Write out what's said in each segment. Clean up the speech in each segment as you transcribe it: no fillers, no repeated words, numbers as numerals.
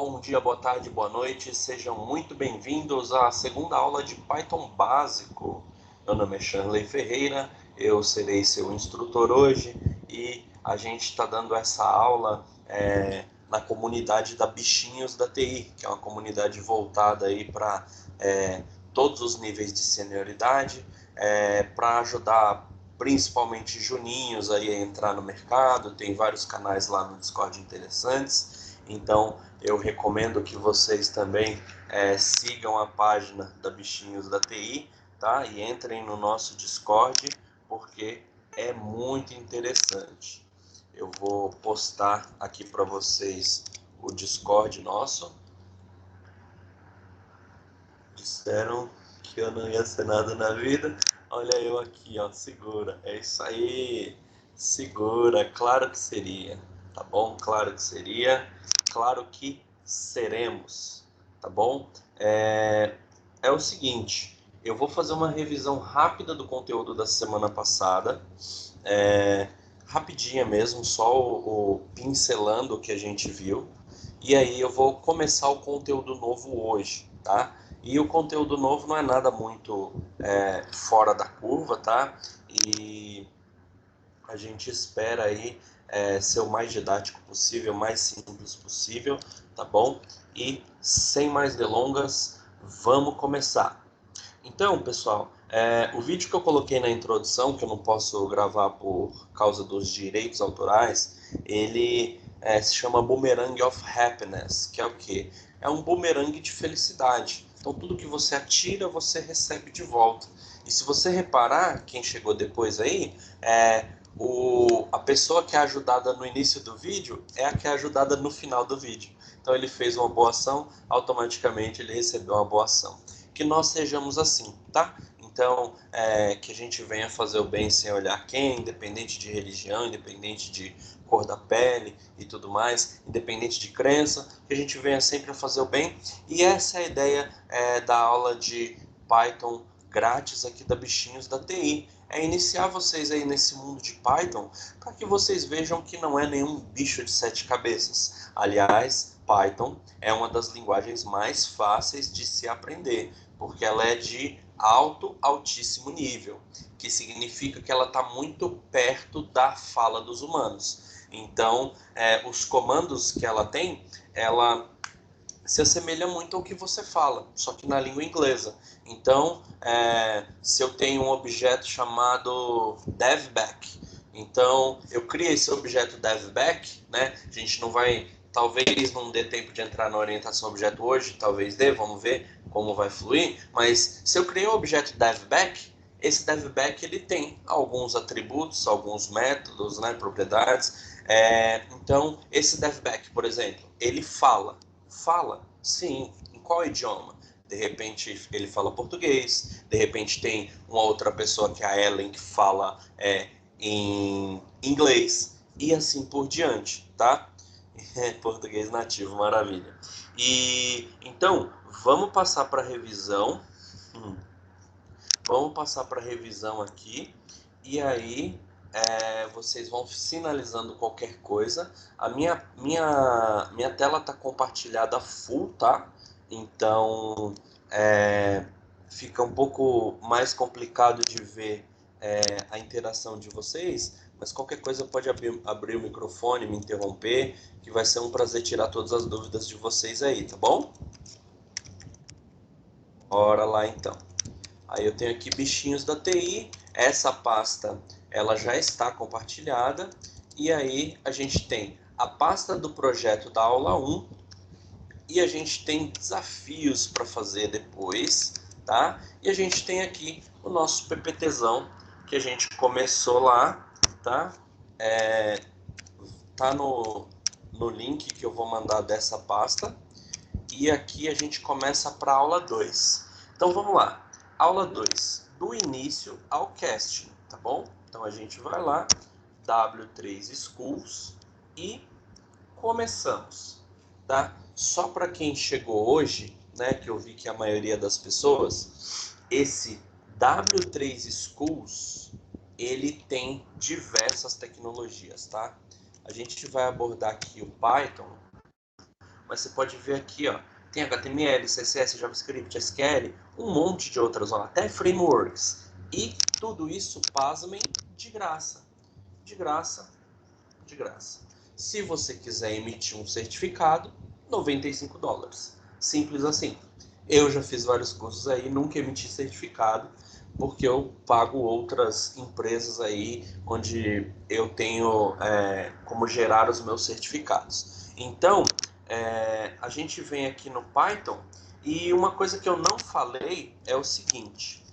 Bom dia, boa tarde, boa noite, sejam muito bem-vindos à segunda aula de Python básico. Meu nome é Shanley Ferreira, eu serei seu instrutor hoje e a gente está dando essa aula na comunidade da Bichinhos da TI, que é uma comunidade voltada aí para todos os níveis de senioridade, para ajudar principalmente juninhos aí a entrar no mercado. Tem vários canais lá no Discord interessantes, então eu recomendo que vocês também sigam a página da Bichinhos da TI, tá? E entrem no nosso Discord, porque é muito interessante. Eu vou postar aqui para vocês o Discord nosso. Disseram que eu não ia ser nada na vida. Olha eu aqui, ó, segura. É isso aí. Segura, claro que seria. Tá bom? Claro que seria. Claro que seremos. Tá bom? É o seguinte, eu vou fazer uma revisão rápida do conteúdo da semana passada. Rapidinha mesmo, só o pincelando o que a gente viu. E aí eu vou começar o conteúdo novo hoje, tá? E o conteúdo novo não é nada muito fora da curva, tá? E a gente espera aí ser o mais didático possível, mais simples possível, tá bom? E sem mais delongas, vamos começar. Então, pessoal, o vídeo que eu coloquei na introdução, que eu não posso gravar por causa dos direitos autorais, ele se chama Boomerang of Happiness, que é o quê? É um boomerang de felicidade. Então, tudo que você atira, você recebe de volta. E se você reparar, quem chegou depois aí, a pessoa que é ajudada no início do vídeo é a que é ajudada no final do vídeo. Então, ele fez uma boa ação, automaticamente ele recebeu uma boa ação. Que nós sejamos assim, tá? Então, que a gente venha fazer o bem sem olhar quem, independente de religião, independente de cor da pele e tudo mais, independente de crença, que a gente venha sempre a fazer o bem. E essa é a ideia da aula de Python grátis aqui da Bichinhos da TI. É iniciar vocês aí nesse mundo de Python para que vocês vejam que não é nenhum bicho de 7 cabeças. Aliás, Python é uma das linguagens mais fáceis de se aprender, porque ela é de altíssimo nível, que significa que ela está muito perto da fala dos humanos. Então, os comandos que ela tem, ela se assemelha muito ao que você fala, só que na língua inglesa. Então, se eu tenho um objeto chamado devback, então eu criei esse objeto devback, né? A gente não vai, talvez não dê tempo de entrar na orientação objeto hoje, talvez dê, vamos ver como vai fluir, mas se eu criei um objeto devback, esse devback ele tem alguns atributos, alguns métodos, né, propriedades. Então, esse devback, por exemplo, ele fala. Fala? Sim. Em qual idioma? De repente ele fala português, de repente tem uma outra pessoa que é a Ellen que fala em inglês e assim por diante, tá? Português nativo, maravilha. E então, vamos passar para a revisão. Vamos passar para a revisão aqui e aí vocês vão sinalizando qualquer coisa. A minha tela está compartilhada full, tá? Então fica um pouco mais complicado de ver a interação de vocês, mas qualquer coisa pode abrir o microfone, me interromper, que vai ser um prazer tirar todas as dúvidas de vocês aí, tá bom? Bora lá então. Aí eu tenho aqui Bichinhos da TI, essa pasta ela já está compartilhada, e aí a gente tem a pasta do projeto da aula 1, e a gente tem desafios para fazer depois, tá? E a gente tem aqui o nosso PPTzão, que a gente começou lá, tá? Tá no link que eu vou mandar dessa pasta, e aqui a gente começa para a aula 2. Então vamos lá. Aula 2, do início ao casting, tá bom? Então a gente vai lá, W3 Schools e começamos, tá? Só para quem chegou hoje, né, que eu vi que a maioria das pessoas, esse W3 Schools, ele tem diversas tecnologias, tá? A gente vai abordar aqui o Python, mas você pode ver aqui, ó, tem HTML, CSS, JavaScript, SQL, um monte de outras, ó, até frameworks. E tudo isso, pasmem, de graça. De graça, de graça. Se você quiser emitir um certificado, $95. Simples assim. Eu já fiz vários cursos aí, nunca emiti certificado, porque eu pago outras empresas aí, onde eu tenho como gerar os meus certificados. Então, a gente vem aqui no Python, e uma coisa que eu não falei é o seguinte,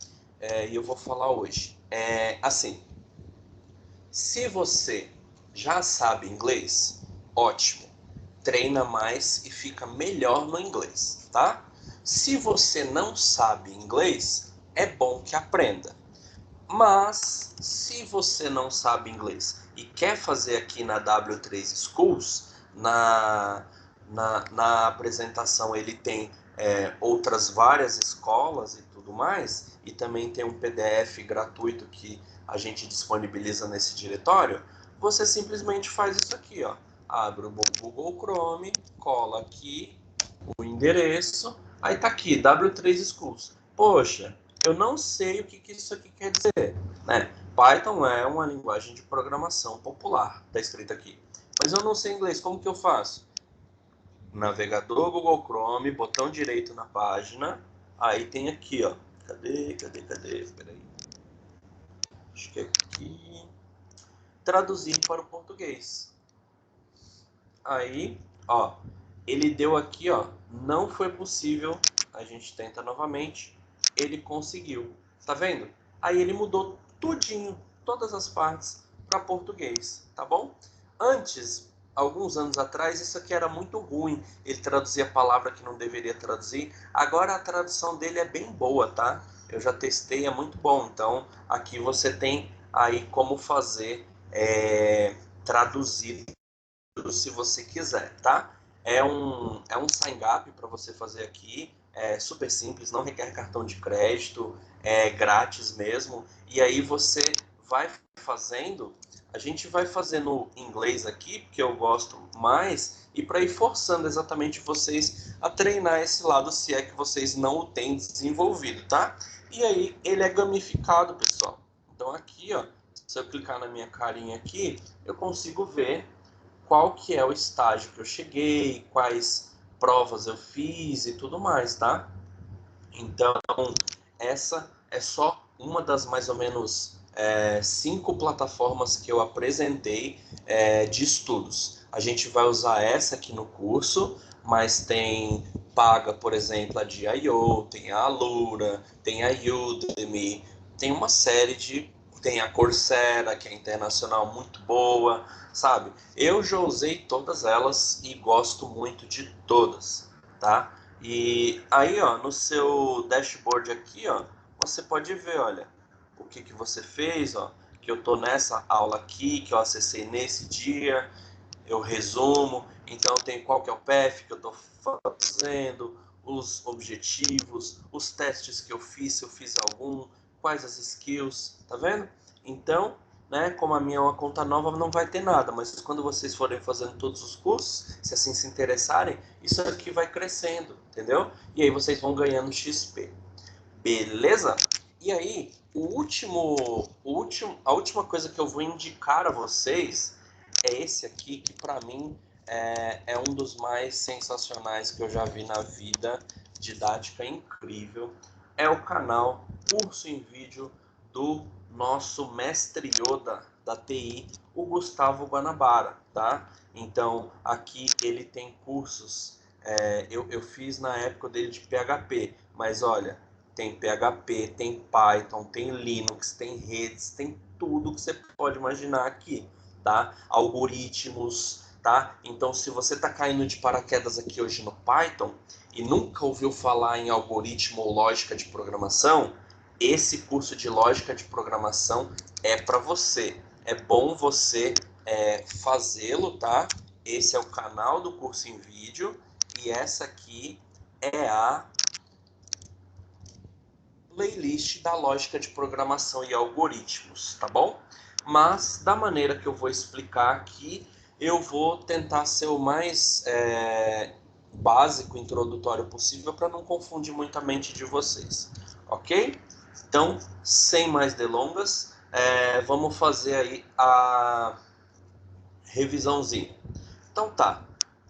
e eu vou falar hoje. Assim, se você já sabe inglês, ótimo. Treina mais e fica melhor no inglês, tá? Se você não sabe inglês, é bom que aprenda. Mas, se você não sabe inglês e quer fazer aqui na W3 Schools, na apresentação ele tem outras várias escolas e tudo mais, e também tem um PDF gratuito que a gente disponibiliza nesse diretório. Você simplesmente faz isso aqui, ó. Abre o Google Chrome, cola aqui o endereço, aí tá aqui, W3 Schools. Poxa, eu não sei o que isso aqui quer dizer, né? Python é uma linguagem de programação popular, tá escrito aqui. Mas eu não sei inglês, como que eu faço? Navegador Google Chrome, botão direito na página, aí tem aqui, ó. Cadê? Peraí. Acho que é aqui. Traduzir para o português. Aí, ó, ele deu aqui, ó, não foi possível, a gente tenta novamente, ele conseguiu, tá vendo? Aí ele mudou tudinho, todas as partes para português, tá bom? Antes, alguns anos atrás, isso aqui era muito ruim, ele traduzia a palavra que não deveria traduzir, agora a tradução dele é bem boa, tá? Eu já testei, é muito bom, então aqui você tem aí como fazer traduzir se você quiser, tá? É um sign up para você fazer aqui, é super simples, não requer cartão de crédito, é grátis mesmo, e aí você vai fazendo, a gente vai fazendo inglês aqui, porque eu gosto mais, e para ir forçando exatamente vocês a treinar esse lado, se é que vocês não o têm desenvolvido, tá? E aí ele é gamificado, pessoal. Então aqui, ó, se eu clicar na minha carinha aqui, eu consigo ver qual que é o estágio que eu cheguei, quais provas eu fiz e tudo mais, tá? Então, essa é só uma das mais ou menos 5 plataformas que eu apresentei de estudos. A gente vai usar essa aqui no curso, mas tem paga, por exemplo, a Diio, tem a Alura, tem a Udemy, tem uma série de... Tem a Coursera, que é internacional, muito boa, sabe? Eu já usei todas elas e gosto muito de todas, tá? E aí, ó, no seu dashboard aqui, ó, você pode ver, olha, o que você fez, ó, que eu tô nessa aula aqui, que eu acessei nesse dia, eu resumo, então tem qual que é o path que eu tô fazendo, os objetivos, os testes que eu fiz, se eu fiz algum, quais as skills, tá vendo? Então, né, como a minha é uma conta nova, não vai ter nada, mas quando vocês forem fazendo todos os cursos, se assim se interessarem, isso aqui vai crescendo, entendeu? E aí vocês vão ganhando XP. Beleza? E aí, a última coisa que eu vou indicar a vocês é esse aqui, que para mim é um dos mais sensacionais que eu já vi na vida, didática incrível. É o canal Curso em Vídeo do nosso mestre Yoda da TI, o Gustavo Guanabara, tá? Então, aqui ele tem cursos, eu fiz na época dele de PHP, mas olha, tem PHP, tem Python, tem Linux, tem redes, tem tudo que você pode imaginar aqui, tá? Algoritmos, tá? Então, se você está caindo de paraquedas aqui hoje no Python e nunca ouviu falar em algoritmo ou lógica de programação, esse curso de lógica de programação é para você. É bom você fazê-lo, tá? Esse é o canal do curso em vídeo e essa aqui é a playlist da lógica de programação e algoritmos, tá bom? Mas da maneira que eu vou explicar aqui, eu vou tentar ser o mais básico, introdutório possível para não confundir muito a mente de vocês, ok? Então, sem mais delongas, vamos fazer aí a revisãozinha. Então tá,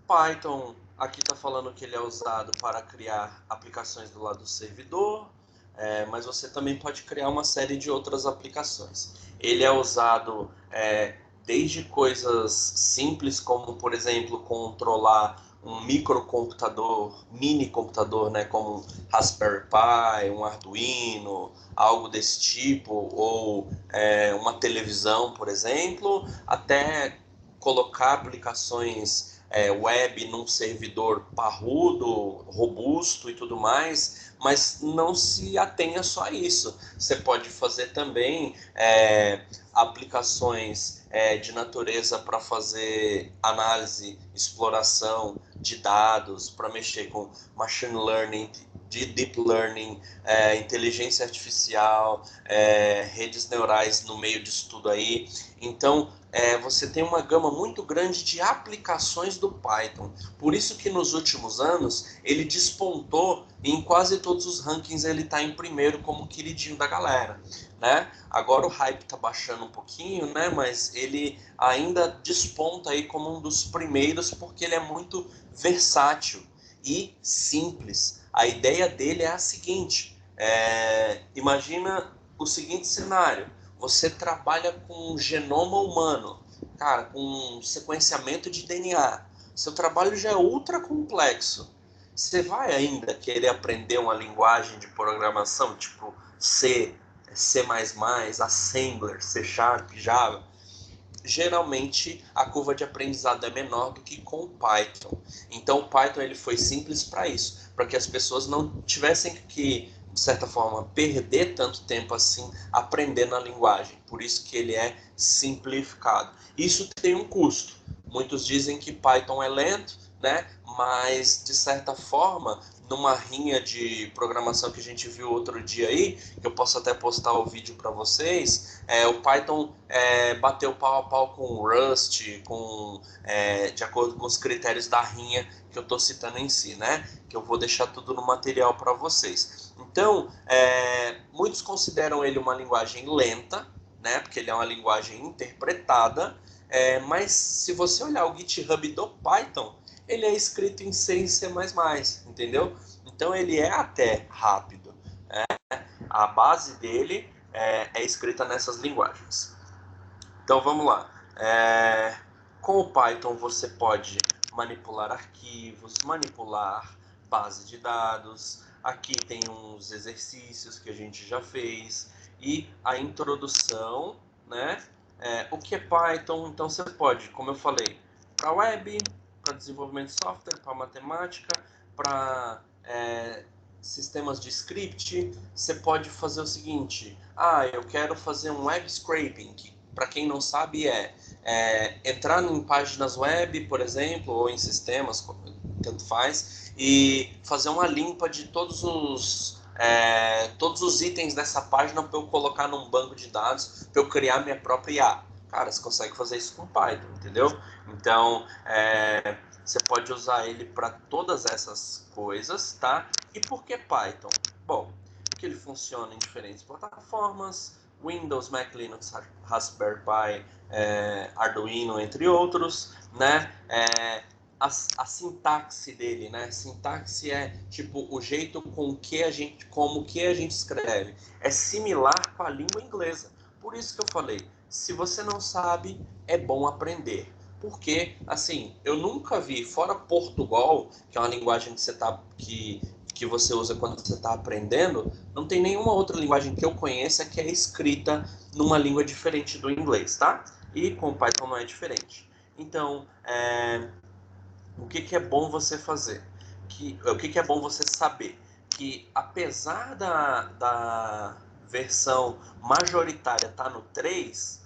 Python aqui está falando que ele é usado para criar aplicações do lado do servidor, mas você também pode criar uma série de outras aplicações. Ele é usado desde coisas simples, como por exemplo controlar um microcomputador, mini computador, né, como um Raspberry Pi, um Arduino, algo desse tipo, ou uma televisão, por exemplo, até colocar aplicações web num servidor parrudo, robusto e tudo mais, mas não se atenha só a isso. Você pode fazer também aplicações de natureza para fazer análise, exploração de dados, para mexer com machine learning, de deep learning, inteligência artificial, redes neurais no meio disso tudo aí. Então, você tem uma gama muito grande de aplicações do Python. Por isso que nos últimos anos ele despontou e em quase todos os rankings ele está em primeiro como queridinho da galera, né? Agora o hype está baixando um pouquinho, né? Mas ele ainda desponta aí como um dos primeiros porque ele é muito versátil e simples. A ideia dele é a seguinte: imagina o seguinte cenário. Você trabalha com genoma humano, cara, com sequenciamento de DNA. Seu trabalho já é ultra complexo. Você vai ainda querer aprender uma linguagem de programação tipo C, C++, Assembler, C Sharp, Java? Geralmente a curva de aprendizado é menor do que com o Python. Então o Python ele foi simples para isso, para que as pessoas não tivessem que, de certa forma, perder tanto tempo assim aprendendo a linguagem. Por isso que ele é simplificado. Isso tem um custo. Muitos dizem que Python é lento, né? Mas de certa forma, numa rinha de programação que a gente viu outro dia aí, que eu posso até postar o vídeo para vocês, o Python bateu pau a pau com o Rust, de acordo com os critérios da rinha que eu estou citando em si, né? Que eu vou deixar tudo no material para vocês. Então, muitos consideram ele uma linguagem lenta, né? Porque ele é uma linguagem interpretada, mas se você olhar o GitHub do Python, ele é escrito em C e C++, entendeu? Então ele é até rápido. A base dele é escrita nessas linguagens. Então vamos lá. Com o Python você pode manipular arquivos, manipular base de dados. Aqui tem uns exercícios que a gente já fez e a introdução, né? O que é Python? Então você pode, como eu falei, para web, para desenvolvimento de software, para matemática, para sistemas de script. Você pode fazer o seguinte: eu quero fazer um web scraping, que para quem não sabe entrar em páginas web, por exemplo, ou em sistemas, tanto faz, e fazer uma limpa de todos os itens dessa página para eu colocar num banco de dados, para eu criar minha própria IA. Cara, você consegue fazer isso com Python, entendeu? Então, você pode usar ele para todas essas coisas, tá? E por que Python? Bom, porque ele funciona em diferentes plataformas, Windows, Mac, Linux, Raspberry Pi, Arduino, entre outros, né? A sintaxe dele, né? Sintaxe é tipo o jeito como que a gente escreve. É similar com a língua inglesa. Por isso que eu falei, se você não sabe, é bom aprender. Porque, assim, eu nunca vi, fora Portugal, que é uma linguagem que você usa quando você está aprendendo, não tem nenhuma outra linguagem que eu conheça que é escrita numa língua diferente do inglês, tá? E com o Python não é diferente. Então, o que é bom você fazer? O que é bom você saber? Que apesar da versão majoritária estar no 3,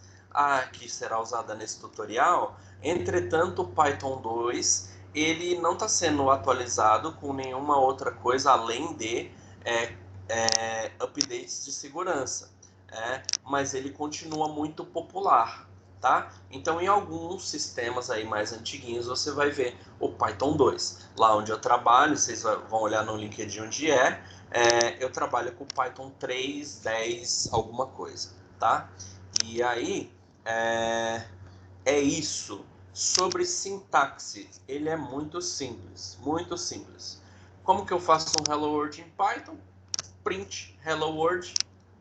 que será usada nesse tutorial, entretanto o Python 2 ele não está sendo atualizado com nenhuma outra coisa além de updates de segurança, mas ele continua muito popular. tá? Então, em alguns sistemas aí mais antiguinhos, você vai ver o Python 2. Lá onde eu trabalho, vocês vão olhar no LinkedIn onde eu trabalho com Python 3, 10, alguma coisa, tá? E aí, é isso. Sobre sintaxe, ele é muito simples, muito simples. Como que eu faço um Hello World em Python? Print Hello World,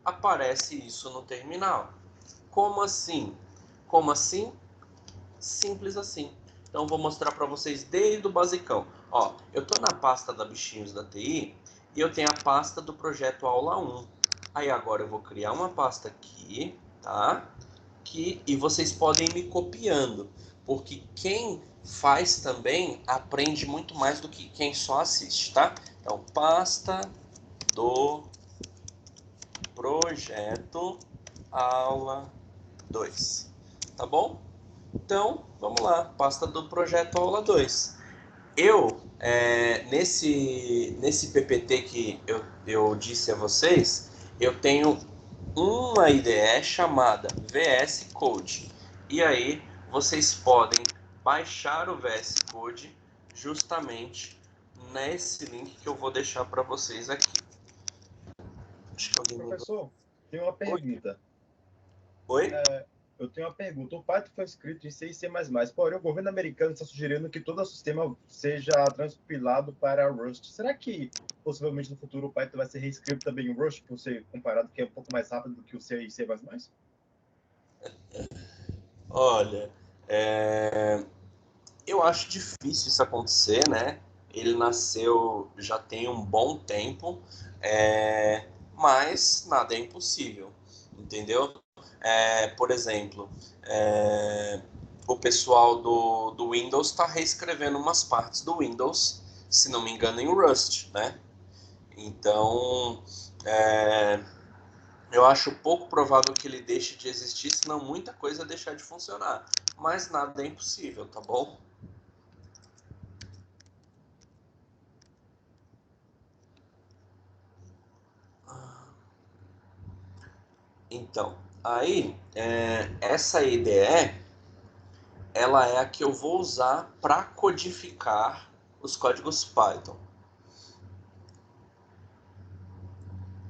aparece isso no terminal. Como assim? Como assim? Simples assim. Então vou mostrar para vocês desde o basicão. Ó, eu estou na pasta da Bichinhos da TI e eu tenho a pasta do projeto Aula 1. Aí agora eu vou criar uma pasta aqui, tá? E vocês podem ir me copiando, porque quem faz também aprende muito mais do que quem só assiste, tá? Então, pasta do projeto aula 2, tá bom? Então, vamos lá, pasta do projeto aula 2. Nesse PPT que eu disse a vocês, eu tenho uma IDE chamada VS Code. E aí, vocês podem baixar o VS Code justamente nesse link que eu vou deixar para vocês aqui. Acho que alguém mandou. Professor, tem uma Oi? pergunta. Oi? Eu tenho uma pergunta. O Python foi escrito em C e C++, porém o governo americano está sugerindo que todo o sistema seja transpilado para Rust. Será que, possivelmente, no futuro o Python vai ser reescrito também em Rust, por ser comparado que é um pouco mais rápido do que o C e C++? Olha, eu acho difícil isso acontecer, né? Ele nasceu já tem um bom tempo, mas nada é impossível, entendeu? Por exemplo, o pessoal do Windows está reescrevendo umas partes do Windows, se não me engano, em Rust, né? Então, eu acho pouco provável que ele deixe de existir, senão muita coisa deixar de funcionar. Mas nada é impossível, tá bom? Então, aí, essa IDE, ela é a que eu vou usar para codificar os códigos Python.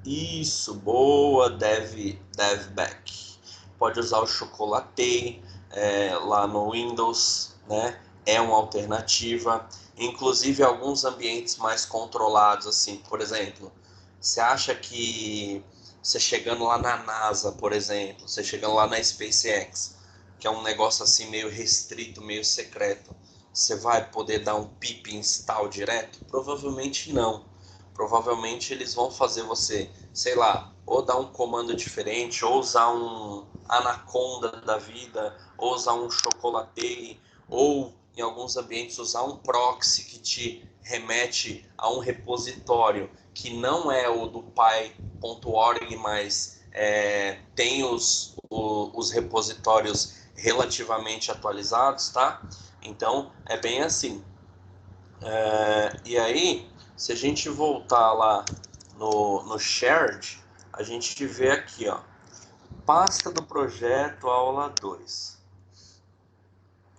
Isso, boa, DevBack. Pode usar o Chocolatey lá no Windows, né? É uma alternativa. Inclusive, alguns ambientes mais controlados, assim, por exemplo, você acha que você chegando lá na NASA, por exemplo, você chegando lá na SpaceX, que é um negócio assim meio restrito, meio secreto, você vai poder dar um pip install direto? Provavelmente não. Provavelmente eles vão fazer você, sei lá, ou dar um comando diferente, ou usar um Anaconda da vida, ou usar um Chocolatey, ou em alguns ambientes usar um proxy que te remete a um repositório que não é o do py.org, mas tem os repositórios relativamente atualizados, tá? Então é bem assim. E aí, se a gente voltar lá no Shared, a gente vê aqui, ó, pasta do projeto aula 2.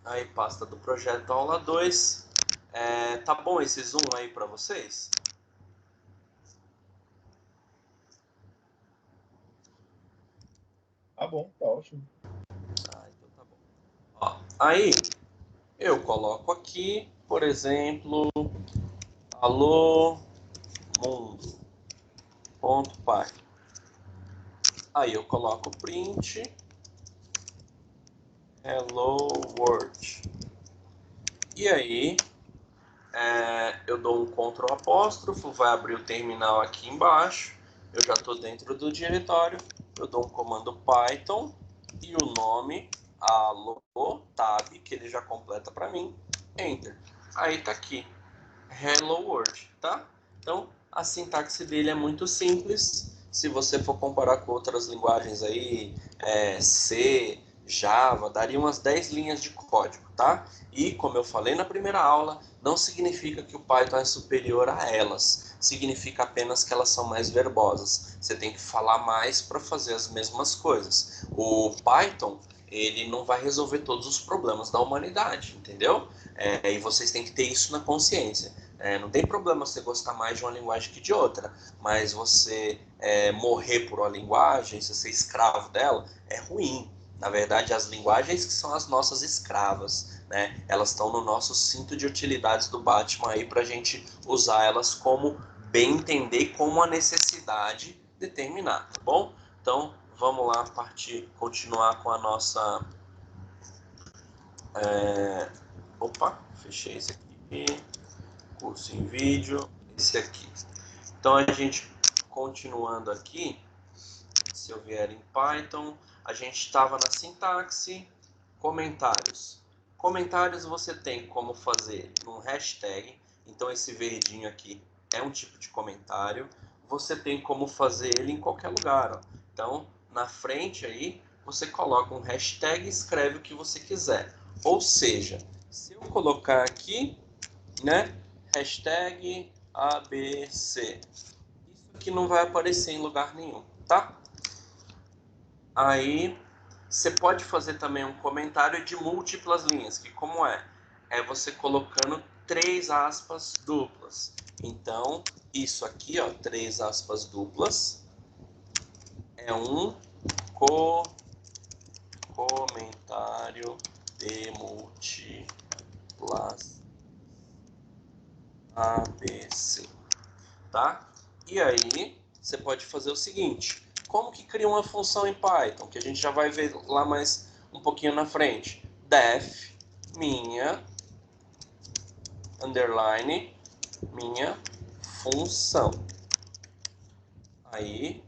Aí, pasta do projeto aula 2. Tá bom esse zoom aí para vocês? Tá bom, tá ótimo. Então tá bom. Ó, aí, eu coloco aqui, por exemplo, alô mundo.py. Aí eu coloco print hello world. E aí, eu dou um Ctrl apóstrofo, vai abrir o terminal aqui embaixo, eu já estou dentro do diretório, eu dou um comando Python e o nome alô tab, que ele já completa para mim, Enter. Aí tá aqui, Hello World, tá? Então, a sintaxe dele é muito simples, se você for comparar com outras linguagens aí, C, Java, daria umas 10 linhas de código, tá? E, como eu falei na primeira aula, não significa que o Python é superior a elas, significa apenas que elas são mais verbosas. Você tem que falar mais para fazer as mesmas coisas. O Python, ele não vai resolver todos os problemas da humanidade, entendeu? E vocês têm que ter isso na consciência. Não tem problema você gostar mais de uma linguagem que de outra, mas você morrer por uma linguagem, se ser escravo dela, é ruim. Na verdade, as linguagens que são as nossas escravas, né? Elas estão no nosso cinto de utilidades do Batman aí para a gente usar elas como bem entender, como a necessidade determinar, tá bom? Então, vamos lá continuar com a nossa... Opa, fechei esse aqui. Curso em vídeo, esse aqui. Então, a gente continuando aqui, se eu vier em Python, a gente estava na sintaxe, comentários. Comentários você tem como fazer num hashtag, então esse verdinho aqui é um tipo de comentário. Você tem como fazer ele em qualquer lugar, ó. Então, na frente aí, você coloca um hashtag e escreve o que você quiser. Ou seja, se eu colocar aqui, né, hashtag ABC, isso aqui não vai aparecer em lugar nenhum, tá? Aí, você pode fazer também um comentário de múltiplas linhas, que como é? É você colocando 3 aspas duplas. Então, isso aqui, ó, 3 aspas duplas, é um comentário de múltiplas ABC, tá? E aí, você pode fazer o seguinte: como que cria uma função em Python? Que a gente já vai ver lá mais um pouquinho na frente. Def minha underline minha função. Aí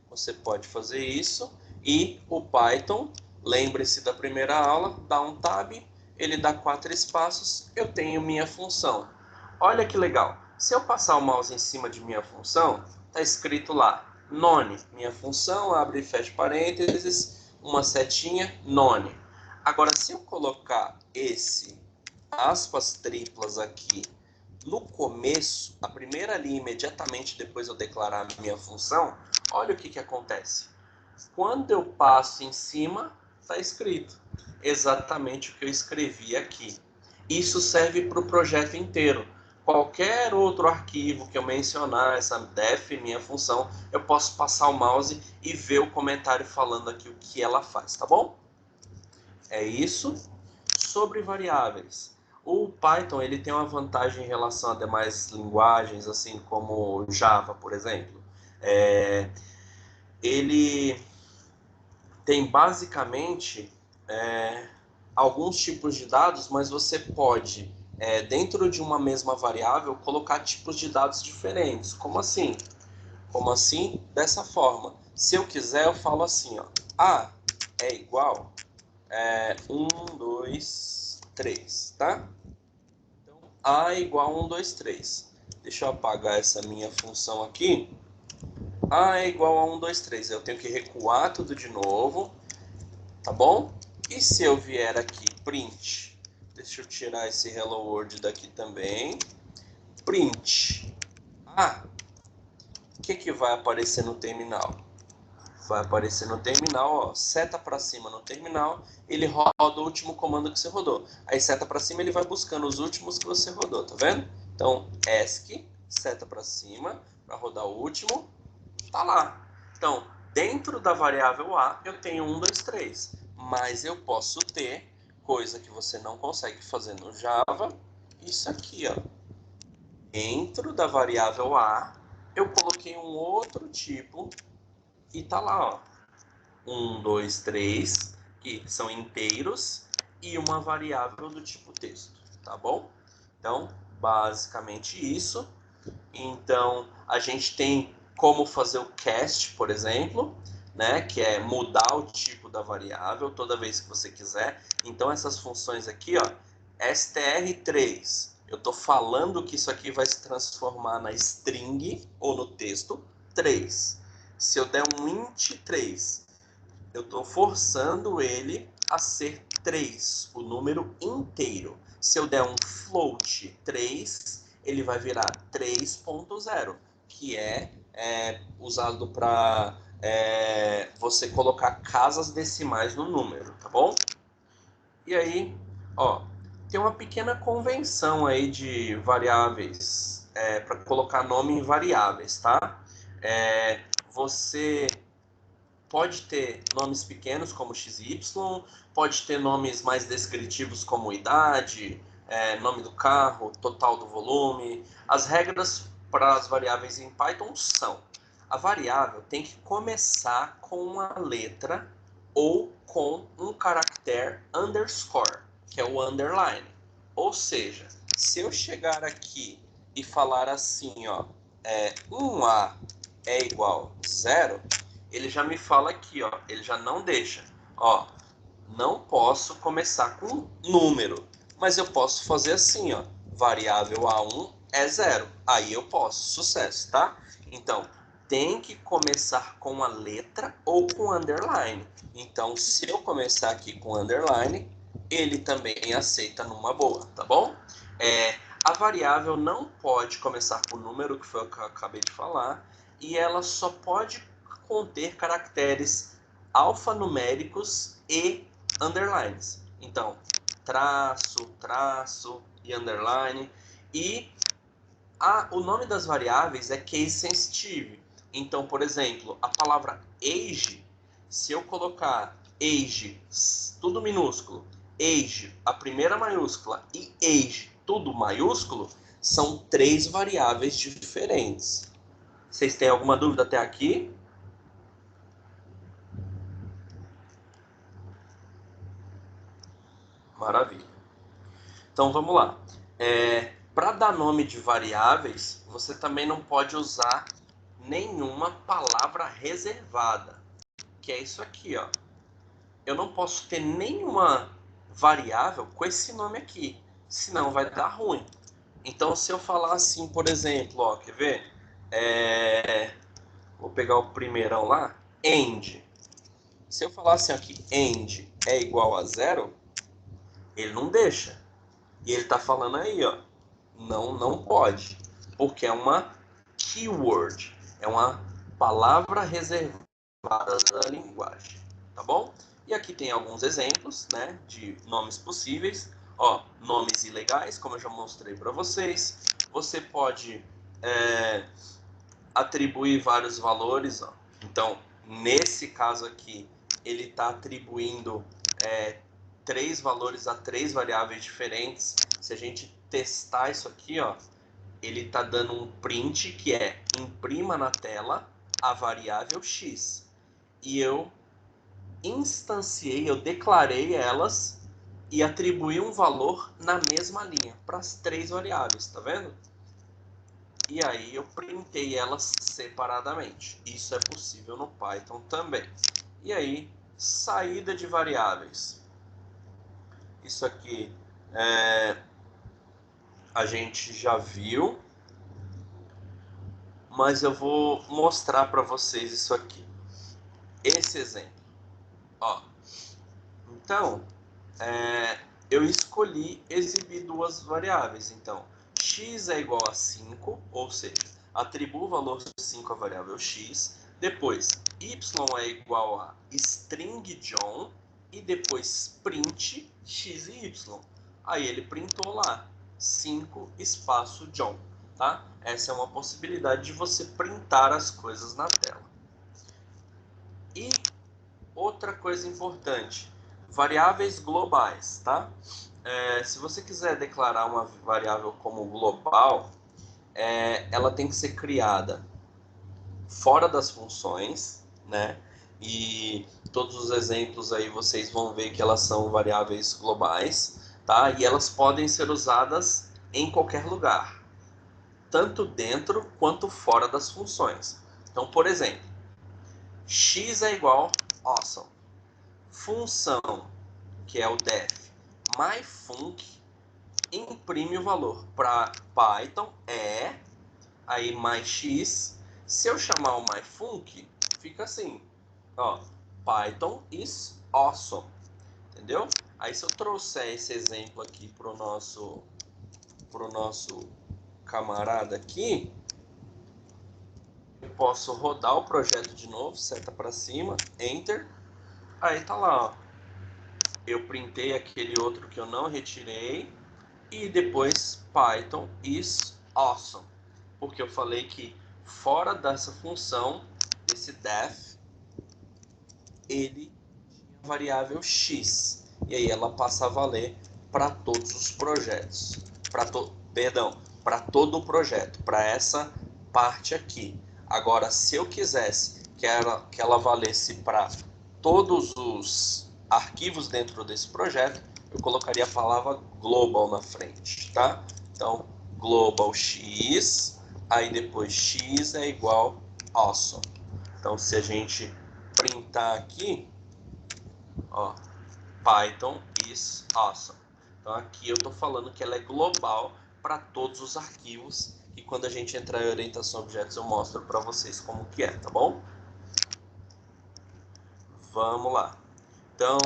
você pode fazer isso e o Python, lembre-se da primeira aula, dá um tab, ele dá 4 espaços, eu tenho minha função. Olha que legal. Se eu passar o mouse em cima de minha função, está escrito lá none, minha função, abre e fecha parênteses, uma setinha, none. Agora, se eu colocar esse aspas triplas aqui no começo, a primeira linha, imediatamente depois eu declarar a minha função, olha o que acontece. Quando eu passo em cima, está escrito exatamente o que eu escrevi aqui. Isso serve para o projeto inteiro. Qualquer outro arquivo que eu mencionar, essa def, minha função, eu posso passar o mouse e ver o comentário falando aqui o que ela faz, tá bom? É isso. Sobre variáveis. O Python ele tem uma vantagem em relação a demais linguagens, assim como Java, por exemplo. Ele tem basicamente alguns tipos de dados, mas você pode, dentro de uma mesma variável, colocar tipos de dados diferentes. Como assim? Como assim? Dessa forma. Se eu quiser, eu falo assim, ó, A é igual 1, 2, 3, tá? Então, A é igual a 1, 2, 3. Deixa eu apagar essa minha função aqui. A é igual a 1, 2, 3. Eu tenho que recuar tudo de novo, tá bom? E se eu vier aqui, print, deixa eu tirar esse hello world daqui também. Print A, o que vai aparecer no terminal? Vai aparecer no terminal, ó, seta para cima no terminal, ele roda o último comando que você rodou. Aí seta para cima, ele vai buscando os últimos que você rodou, tá vendo? Então, ESC, seta para cima, para rodar o último, tá lá. Então, dentro da variável A, eu tenho 1, 2, 3. Mas eu posso ter, coisa que você não consegue fazer no Java, isso aqui, ó. Dentro da variável A, eu coloquei um outro tipo e tá lá, ó. 1, 2, 3, que são inteiros, e uma variável do tipo texto, tá bom? Então, basicamente isso. Então, a gente tem como fazer o cast, por exemplo, né, que é mudar o tipo da variável toda vez que você quiser. Então, essas funções aqui, ó, str3, eu estou falando que isso aqui vai se transformar na string, ou no texto, 3. Se eu der um int 3, eu estou forçando ele a ser 3, o número inteiro. Se eu der um float 3, ele vai virar 3.0, que é usado para você colocar casas decimais no número, tá bom? E aí, ó, tem uma pequena convenção aí de variáveis para colocar nome em variáveis, tá? Você pode ter nomes pequenos como XY, pode ter nomes mais descritivos como idade, nome do carro, total do volume. As regras para as variáveis em Python são: a variável tem que começar com uma letra ou com um caractere underscore, que é o underline. Ou seja, se eu chegar aqui e falar assim, ó, 1A é igual a 0, ele já me fala aqui, ó, ele já não deixa. Ó, não posso começar com número, mas eu posso fazer assim, ó, variável A1 é 0. Aí eu posso, sucesso, tá? Então, tem que começar com a letra ou com underline. Então, se eu começar aqui com underline, ele também aceita numa boa, tá bom? A variável não pode começar com número, que foi o que eu acabei de falar, e ela só pode conter caracteres alfanuméricos e underlines. Então, traço, traço e underline. E o nome das variáveis é case sensitive. Então, por exemplo, a palavra age, se eu colocar age, tudo minúsculo, age, a primeira maiúscula, e age, tudo maiúsculo, são 3 variáveis diferentes. Vocês têm alguma dúvida até aqui? Maravilha. Então vamos lá. Para dar nome de variáveis, você também não pode usar nenhuma palavra reservada, que é isso aqui, ó. Eu não posso ter nenhuma variável com esse nome aqui, senão vai dar ruim. Então, se eu falar assim, por exemplo, ó, quer ver? Vou pegar o primeirão lá, end. Se eu falar assim aqui, end é igual a 0, ele não deixa. E ele está falando aí, ó, não pode, porque é uma keyword, é uma palavra reservada da linguagem, tá bom? E aqui tem alguns exemplos, né, de nomes possíveis. Ó, nomes ilegais, como eu já mostrei para vocês. Você pode atribuir vários valores, ó. Então, nesse caso aqui, ele está atribuindo 3 valores a 3 variáveis diferentes. Se a gente testar isso aqui, ó, ele está dando um print que é: imprima na tela a variável x. E eu instanciei, eu declarei elas e atribuí um valor na mesma linha para as 3 variáveis, tá vendo? E aí eu printei elas separadamente. Isso é possível no Python também. E aí, saída de variáveis. Isso aqui a gente já viu, mas eu vou mostrar para vocês isso aqui. Esse exemplo. Ó. Então, eu escolhi exibir 2 variáveis. Então, x é igual a 5, ou seja, atribuo o valor de 5 à variável x. Depois, y é igual a string John. E depois print x e y. Aí ele printou lá 5 espaço John. Tá? Essa é uma possibilidade de você printar as coisas na tela. E outra coisa importante, variáveis globais, tá? Se você quiser declarar uma variável como global, ela tem que ser criada fora das funções, né? E todos os exemplos aí vocês vão ver que elas são variáveis globais, tá? E elas podem ser usadas em qualquer lugar, tanto dentro quanto fora das funções. Então, por exemplo, x é igual a awesome. Função, que é o def, myfunc, imprime o valor para Python, aí myx. Se eu chamar o myfunc, fica assim, ó, Python is awesome, entendeu? Aí se eu trouxer esse exemplo aqui pro nosso camarada aqui, posso rodar o projeto de novo, seta para cima, Enter. Aí tá lá, ó. Eu printei aquele outro que eu não retirei. E depois Python is awesome. Porque eu falei que fora dessa função, esse def, ele tinha a variável x. E aí ela passa a valer para todos os projetos. Para todo o projeto, para essa parte aqui. Agora, se eu quisesse que ela valesse para todos os arquivos dentro desse projeto, eu colocaria a palavra global na frente, tá? Então, global x, aí depois x é igual awesome. Então, se a gente printar aqui, ó, Python is awesome. Então, aqui eu estou falando que ela é global para todos os arquivos, e quando a gente entrar em orientação a objetos eu mostro para vocês como que é, tá bom? Vamos lá. Então,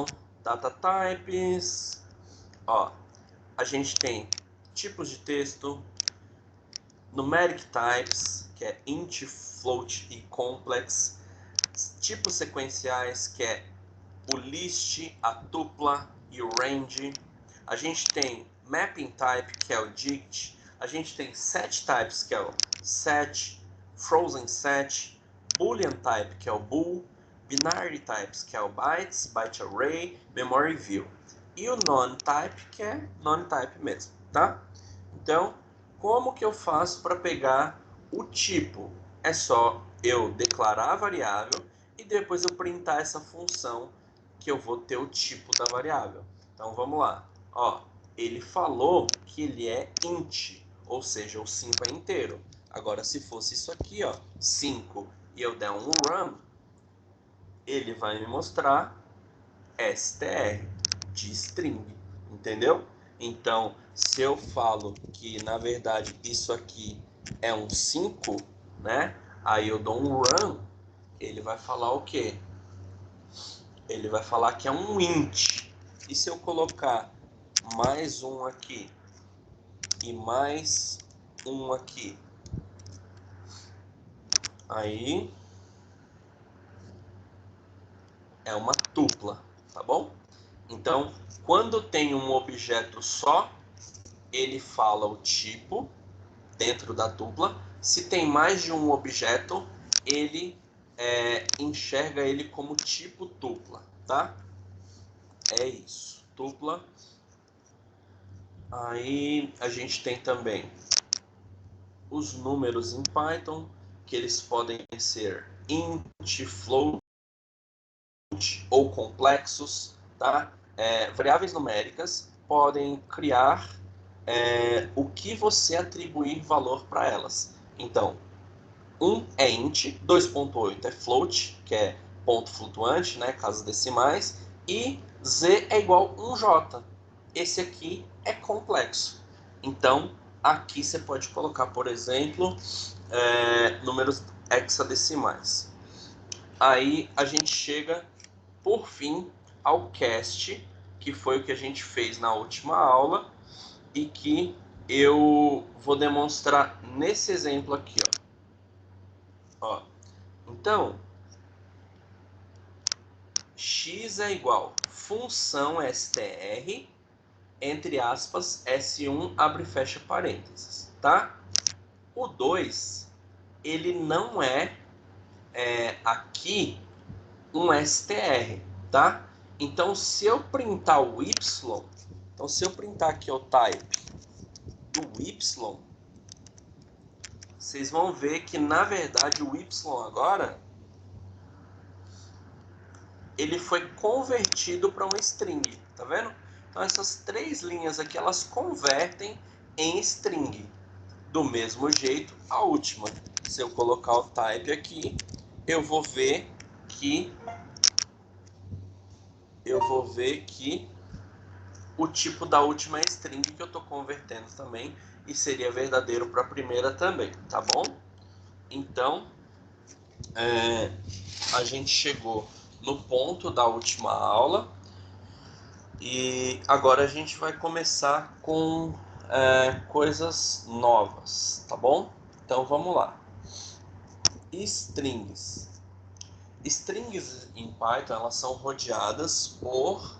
data types, ó, a gente tem tipos de texto, numeric types, que é int, float e complex, tipos sequenciais, que é o list, a tupla e o range. A gente tem mapping type, que é o dict. A gente tem set types, que é o set, frozen set, boolean type, que é o bool, binary types, que é o bytes, byte array, memory view. E o non-type, que é non-type mesmo, tá? Então, como que eu faço para pegar o tipo? É só eu declarar a variável e depois eu printar essa função que eu vou ter o tipo da variável. Então, vamos lá. Ó, ele falou que ele é int, ou seja, o 5 é inteiro. Agora, se fosse isso aqui, ó, 5, e eu der um run, ele vai me mostrar str de string, entendeu? Então, se eu falo que, na verdade, isso aqui é um 5, né? Aí eu dou um run, ele vai falar o quê? Ele vai falar que é um int. E se eu colocar mais um aqui e mais um aqui, aí é uma tupla, tá bom? Então, quando tem um objeto só, ele fala o tipo dentro da tupla. Se tem mais de um objeto, ele enxerga ele como tipo tupla, tá? É isso, tupla. Aí a gente tem também os números em Python, que eles podem ser int, float ou complexos, tá? Variáveis numéricas podem criar o que você atribuir valor para elas. Então, 1 é int, 2.8 é float, que é ponto flutuante, né, casas decimais, e z é igual a 1j. Esse aqui é complexo. Então, aqui você pode colocar, por exemplo, números hexadecimais. Aí a gente chega, por fim, ao cast, que foi o que a gente fez na última aula e que eu vou demonstrar nesse exemplo aqui, ó. Então, x é igual função str, entre aspas, S1, abre e fecha parênteses, tá? O 2, ele não aqui um str, tá? Então, se eu printar o y, então se eu printar aqui o type do y, vocês vão ver que, na verdade, o y agora, ele foi convertido para uma string, tá vendo? Então, essas três linhas aqui, elas convertem em string. Do mesmo jeito, a última. Se eu colocar o type aqui, eu vou ver que o tipo da última é string, que eu estou convertendo também, e seria verdadeiro para a primeira também, tá bom? Então, a gente chegou no ponto da última aula e agora a gente vai começar com coisas novas, tá bom? Então vamos lá. strings. Strings em Python, elas são rodeadas por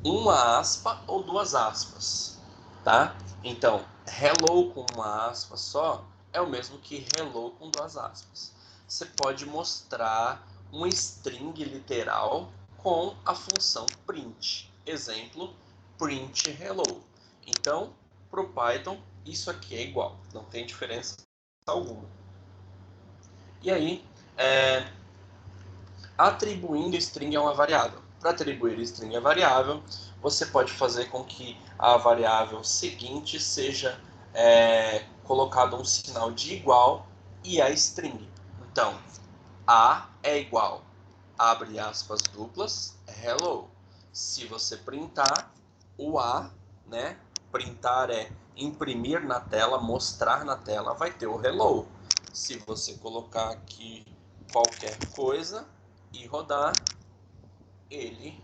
uma aspa ou duas aspas, tá? Então, hello com uma aspa só é o mesmo que hello com duas aspas. Você pode mostrar um string literal com a função print. Exemplo, print hello. Então, para o Python, isso aqui é igual, não tem diferença alguma. E aí, atribuindo string a uma variável. Para atribuir string a variável, você pode fazer com que a variável seguinte seja colocado um sinal de igual e a string. Então, a é igual, abre aspas duplas, hello. Se você printar, o a, né? Printar é imprimir na tela, mostrar na tela, vai ter o hello. Se você colocar aqui qualquer coisa e rodar, ele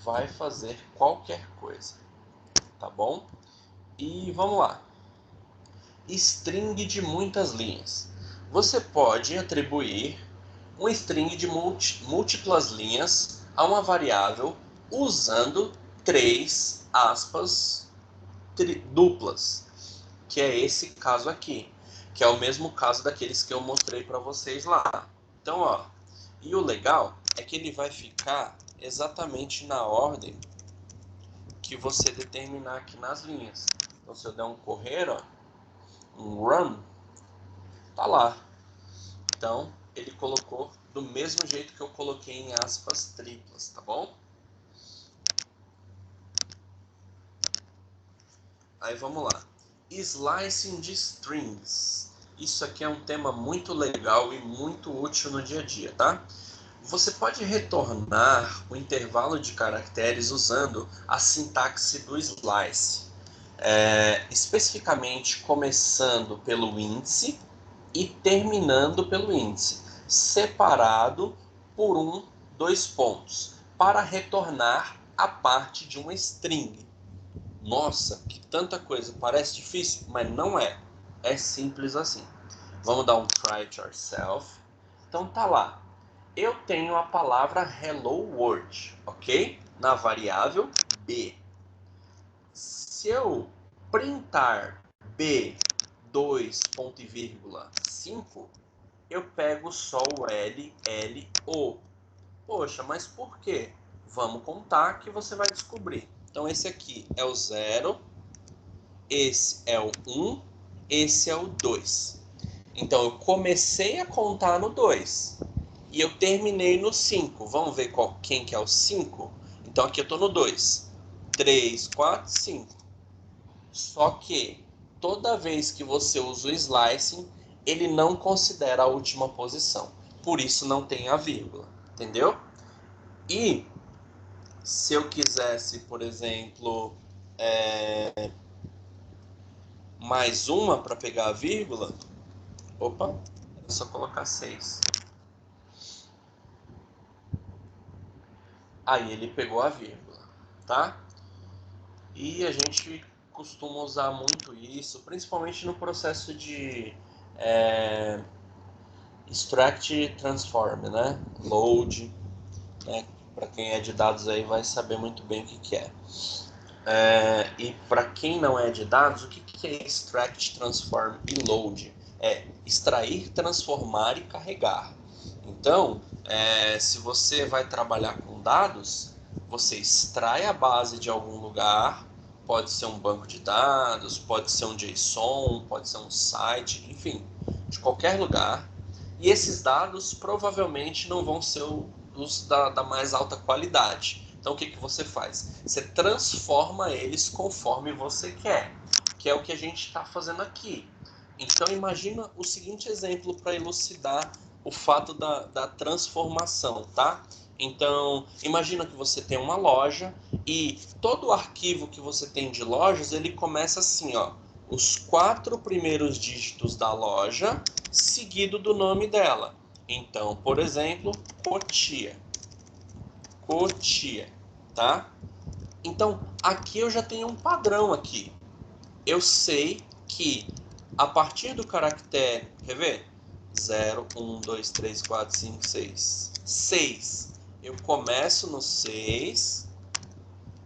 vai fazer qualquer coisa, tá bom? E vamos lá. String de muitas linhas. Você pode atribuir um string de múltiplas linhas a uma variável usando três aspas duplas, que é esse caso aqui, que é o mesmo caso daqueles que eu mostrei para vocês lá. Então, ó, e o legal é que ele vai ficar exatamente na ordem que você determinar aqui nas linhas. Então, se eu der um correr, ó, um run, tá lá. Então, ele colocou do mesmo jeito que eu coloquei em aspas triplas, tá bom? Aí vamos lá. Slicing de strings. Isso aqui é um tema muito legal e muito útil no dia a dia, tá? Você pode retornar o intervalo de caracteres usando a sintaxe do slice. Especificamente começando pelo índice e terminando pelo índice, separado por dois pontos, para retornar a parte de uma string. Nossa, que tanta coisa, parece difícil, mas não é. É simples assim. Vamos dar um try it yourself. Então tá lá. Eu tenho a palavra hello world, ok? Na variável b. Se eu printar b 2 ponto e vírgula 5, eu pego só o L, L, O. Poxa, mas por quê? Vamos contar que você vai descobrir. Então esse aqui é o 0, esse é o 1, esse é o 2. Então eu comecei a contar no 2 e eu terminei no 5. Vamos ver quem que é o 5? Então aqui eu estou no 2. 3, 4, 5. Só que toda vez que você usa o slicing, ele não considera a última posição. Por isso não tem a vírgula, entendeu? E se eu quisesse, por exemplo, mais uma para pegar a vírgula, opa, é só colocar 6. Aí ele pegou a vírgula, tá? E a gente costuma usar muito isso, principalmente no processo de extract transform, né? Load, né? Para quem é de dados aí vai saber muito bem o que é. E para quem não é de dados, o que é extract, transform e load? É extrair, transformar e carregar. Então, se você vai trabalhar com dados, você extrai a base de algum lugar, pode ser um banco de dados, pode ser um JSON, pode ser um site, enfim, de qualquer lugar. E esses dados provavelmente não vão ser os da mais alta qualidade. Então o que você faz? Você transforma eles conforme você quer, que é o que a gente está fazendo aqui. Então imagina o seguinte exemplo para elucidar o fato da transformação, tá? Então imagina que você tem uma loja e todo o arquivo que você tem de lojas, ele começa assim, ó, os 4 primeiros dígitos da loja, seguido do nome dela. Então, por exemplo, Cotia, tá? Então, aqui eu já tenho um padrão aqui. Eu sei que A partir do caractere, quer ver? 0, 1, 2, 3, 4, 5, 6. 6. Eu começo no 6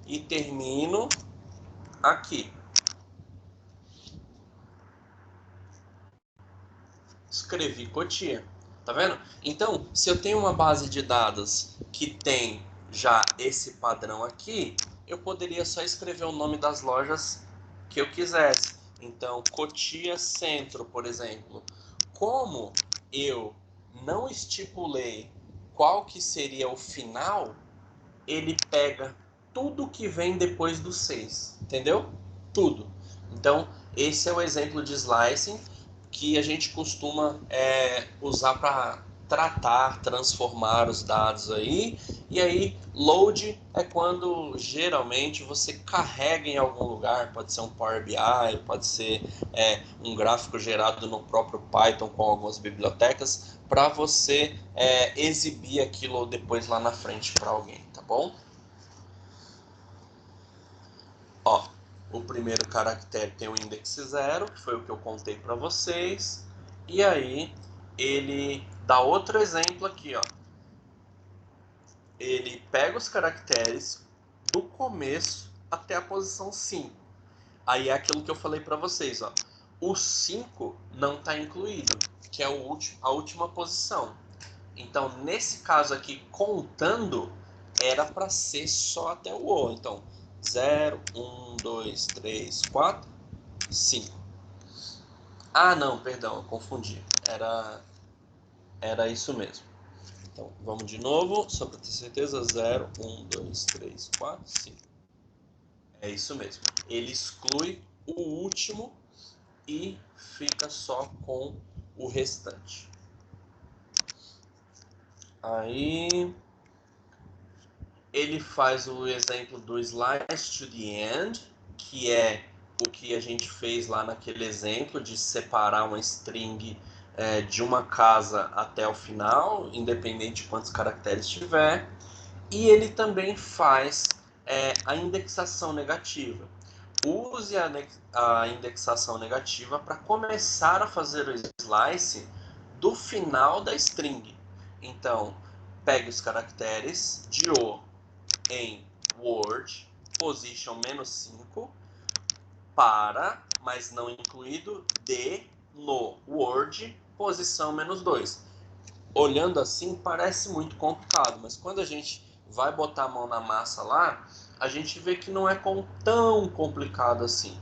e termino aqui. Escrevi Cotia. Tá vendo? Então, se eu tenho uma base de dados que tem já esse padrão aqui, eu poderia só escrever o nome das lojas que eu quisesse. Então, Cotia Centro, por exemplo. Como eu não estipulei qual que seria o final, ele pega tudo que vem depois do 6, entendeu? Tudo. Então, esse é o exemplo de slicing que a gente costuma usar para tratar, transformar os dados aí. E aí, load é quando geralmente você carrega em algum lugar, pode ser um Power BI, pode ser um gráfico gerado no próprio Python com algumas bibliotecas, para você exibir aquilo depois lá na frente para alguém, tá bom? Ó, o primeiro caractere tem o índice 0, que foi o que eu contei para vocês. E aí, ele dá outro exemplo aqui, ó. Ele pega os caracteres do começo até a posição 5. Aí é aquilo que eu falei para vocês, ó. O 5 não está incluído, que é a última posição. Então, nesse caso aqui, contando, era para ser só até o O. Então, 0, 1, 2, 3, 4, 5. Ah, não, perdão, eu confundi. Era isso mesmo. Então, vamos de novo, só para ter certeza. 0, 1, 2, 3, 4, 5. É isso mesmo. Ele exclui o último e fica só com o restante. Aí ele faz o exemplo do slice to the end, que é o que a gente fez lá naquele exemplo de separar uma string de uma casa até o final, independente de quantos caracteres tiver. E ele também faz a indexação negativa. Use a indexação negativa para começar a fazer o slice do final da string. Então, pegue os caracteres de O em Word, position -5, para, mas não incluído, D no Word, posição -2. Olhando assim, parece muito complicado, mas quando a gente vai botar a mão na massa lá, a gente vê que não é tão complicado assim.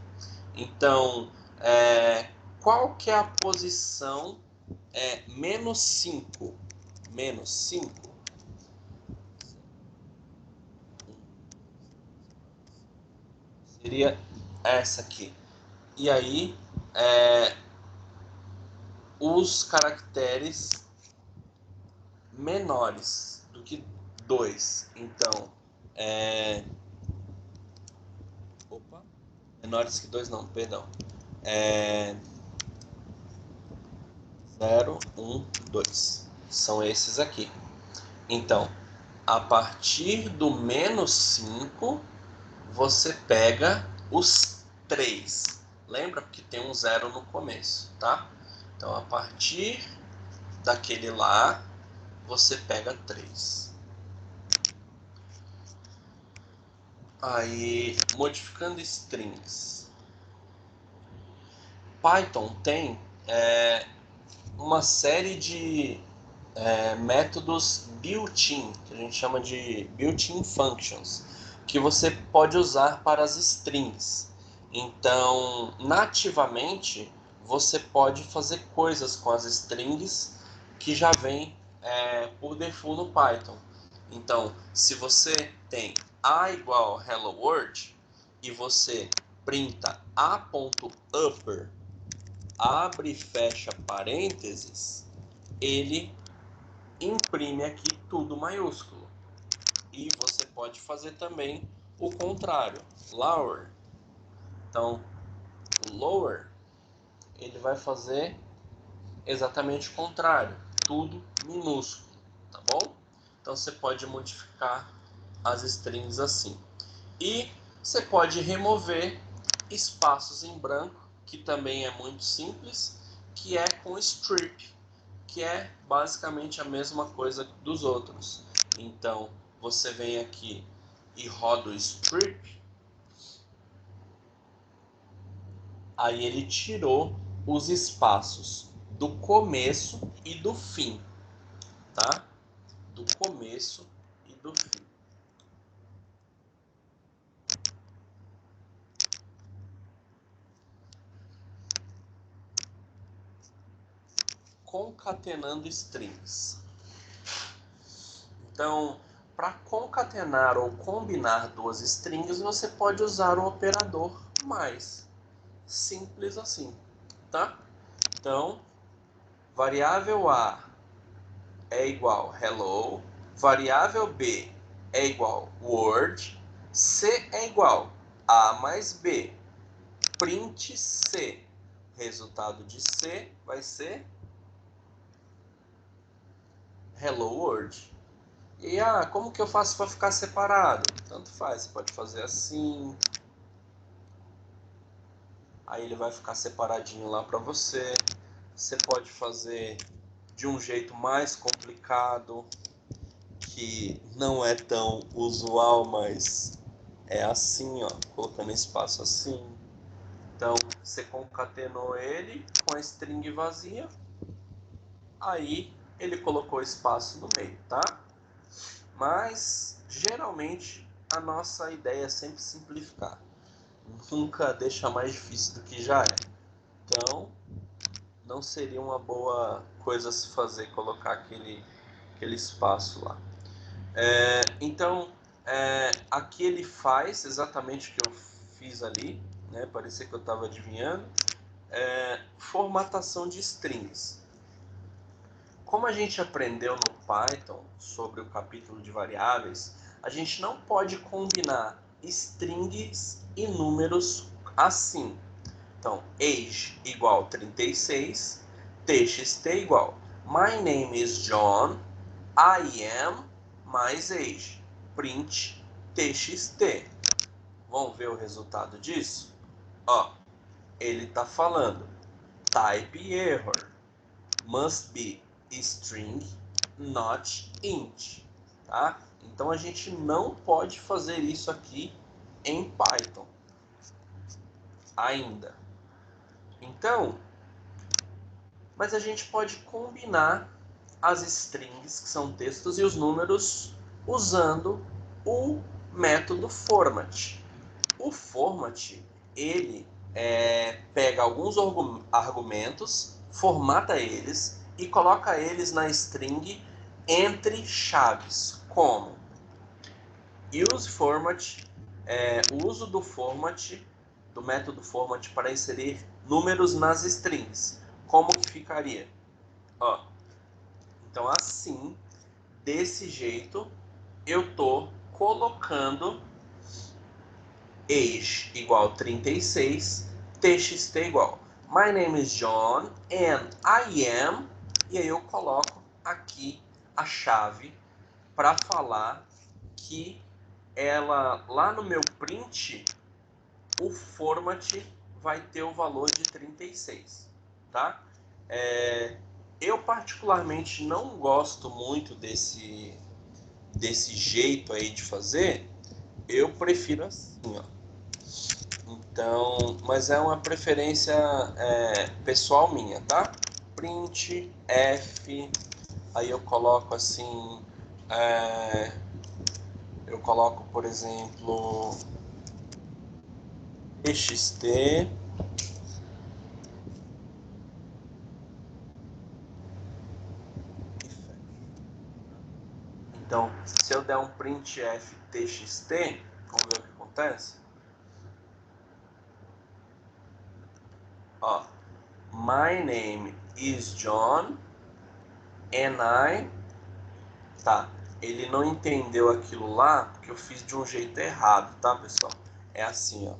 Então, qual que é a posição -5? -5 seria essa aqui. E aí, os caracteres menores do que 2. Então, menores que 2 não, perdão. 0, 1, 2. São esses aqui. Então, a partir do -5, você pega os 3. Lembra que tem um 0 no começo, tá? Então, a partir daquele lá, você pega 3. Aí, modificando strings. Python tem uma série de métodos built-in, que a gente chama de built-in functions, que você pode usar para as strings. Então, nativamente, você pode fazer coisas com as strings que já vem por default no Python. Então, se você tem a igual hello world e você printa a.upper, abre e fecha parênteses, ele imprime aqui tudo maiúsculo. E você pode fazer também o contrário, lower. Então, o lower, ele vai fazer exatamente o contrário, tudo minúsculo, tá bom? Então você pode modificar as strings assim. E você pode remover espaços em branco que também é muito simples, que é com strip, que é basicamente a mesma coisa dos outros. Então, você vem aqui e roda o strip, aí ele tirou os espaços do começo e do fim, tá? Do começo e do fim. Concatenando strings. Então, para concatenar ou combinar duas strings, você pode usar o operador mais. Simples assim, tá? Então, variável A é igual hello, variável B é igual word, C é igual A mais B, print C. Resultado de C vai ser hello world. E como que eu faço para ficar separado? Tanto faz, você pode fazer assim. Aí ele vai ficar separadinho lá para você. Você pode fazer de um jeito mais complicado, que não é tão usual, mas é assim, ó, colocando espaço assim. Então, você concatenou ele com a string vazia, aí ele colocou espaço no meio, tá? Mas, geralmente, a nossa ideia é sempre simplificar. Nunca deixar mais difícil do que já é. Então, não seria uma boa coisa se fazer colocar aquele espaço lá. Então, aqui ele faz exatamente o que eu fiz ali, né? Parecia que eu estava adivinhando. Formatação de strings. Como a gente aprendeu no Python sobre o capítulo de variáveis, a gente não pode combinar strings e números assim. Então, age igual 36, txt igual my name is John, I am mais age, print txt. Vamos ver o resultado disso? Ó, ele está falando type error, must be string, not int, tá? Então a gente não pode fazer isso aqui em Python ainda. Então, mas a gente pode combinar as strings, que são textos, e os números usando o método format. O format, ele pega alguns argumentos, formata eles e coloca eles na string entre chaves, como use format, o uso do format, do método format para inserir números nas strings. Como que ficaria? Ó, então assim, desse jeito, eu tô colocando age igual 36, txt igual my name is John and I am, e aí eu coloco aqui a chave para falar que ela, lá no meu print, o format vai ter o valor de 36, tá? Eu particularmente não gosto muito desse jeito aí de fazer, eu prefiro assim, ó. Então, mas é uma preferência pessoal minha, tá? Print F, aí eu coloco assim, eu coloco, por exemplo, txt, então, se eu der um printf txt, vamos ver o que acontece? Ó, my name is John and I... Tá, ele não entendeu aquilo lá porque eu fiz de um jeito errado, tá, pessoal? É assim, ó.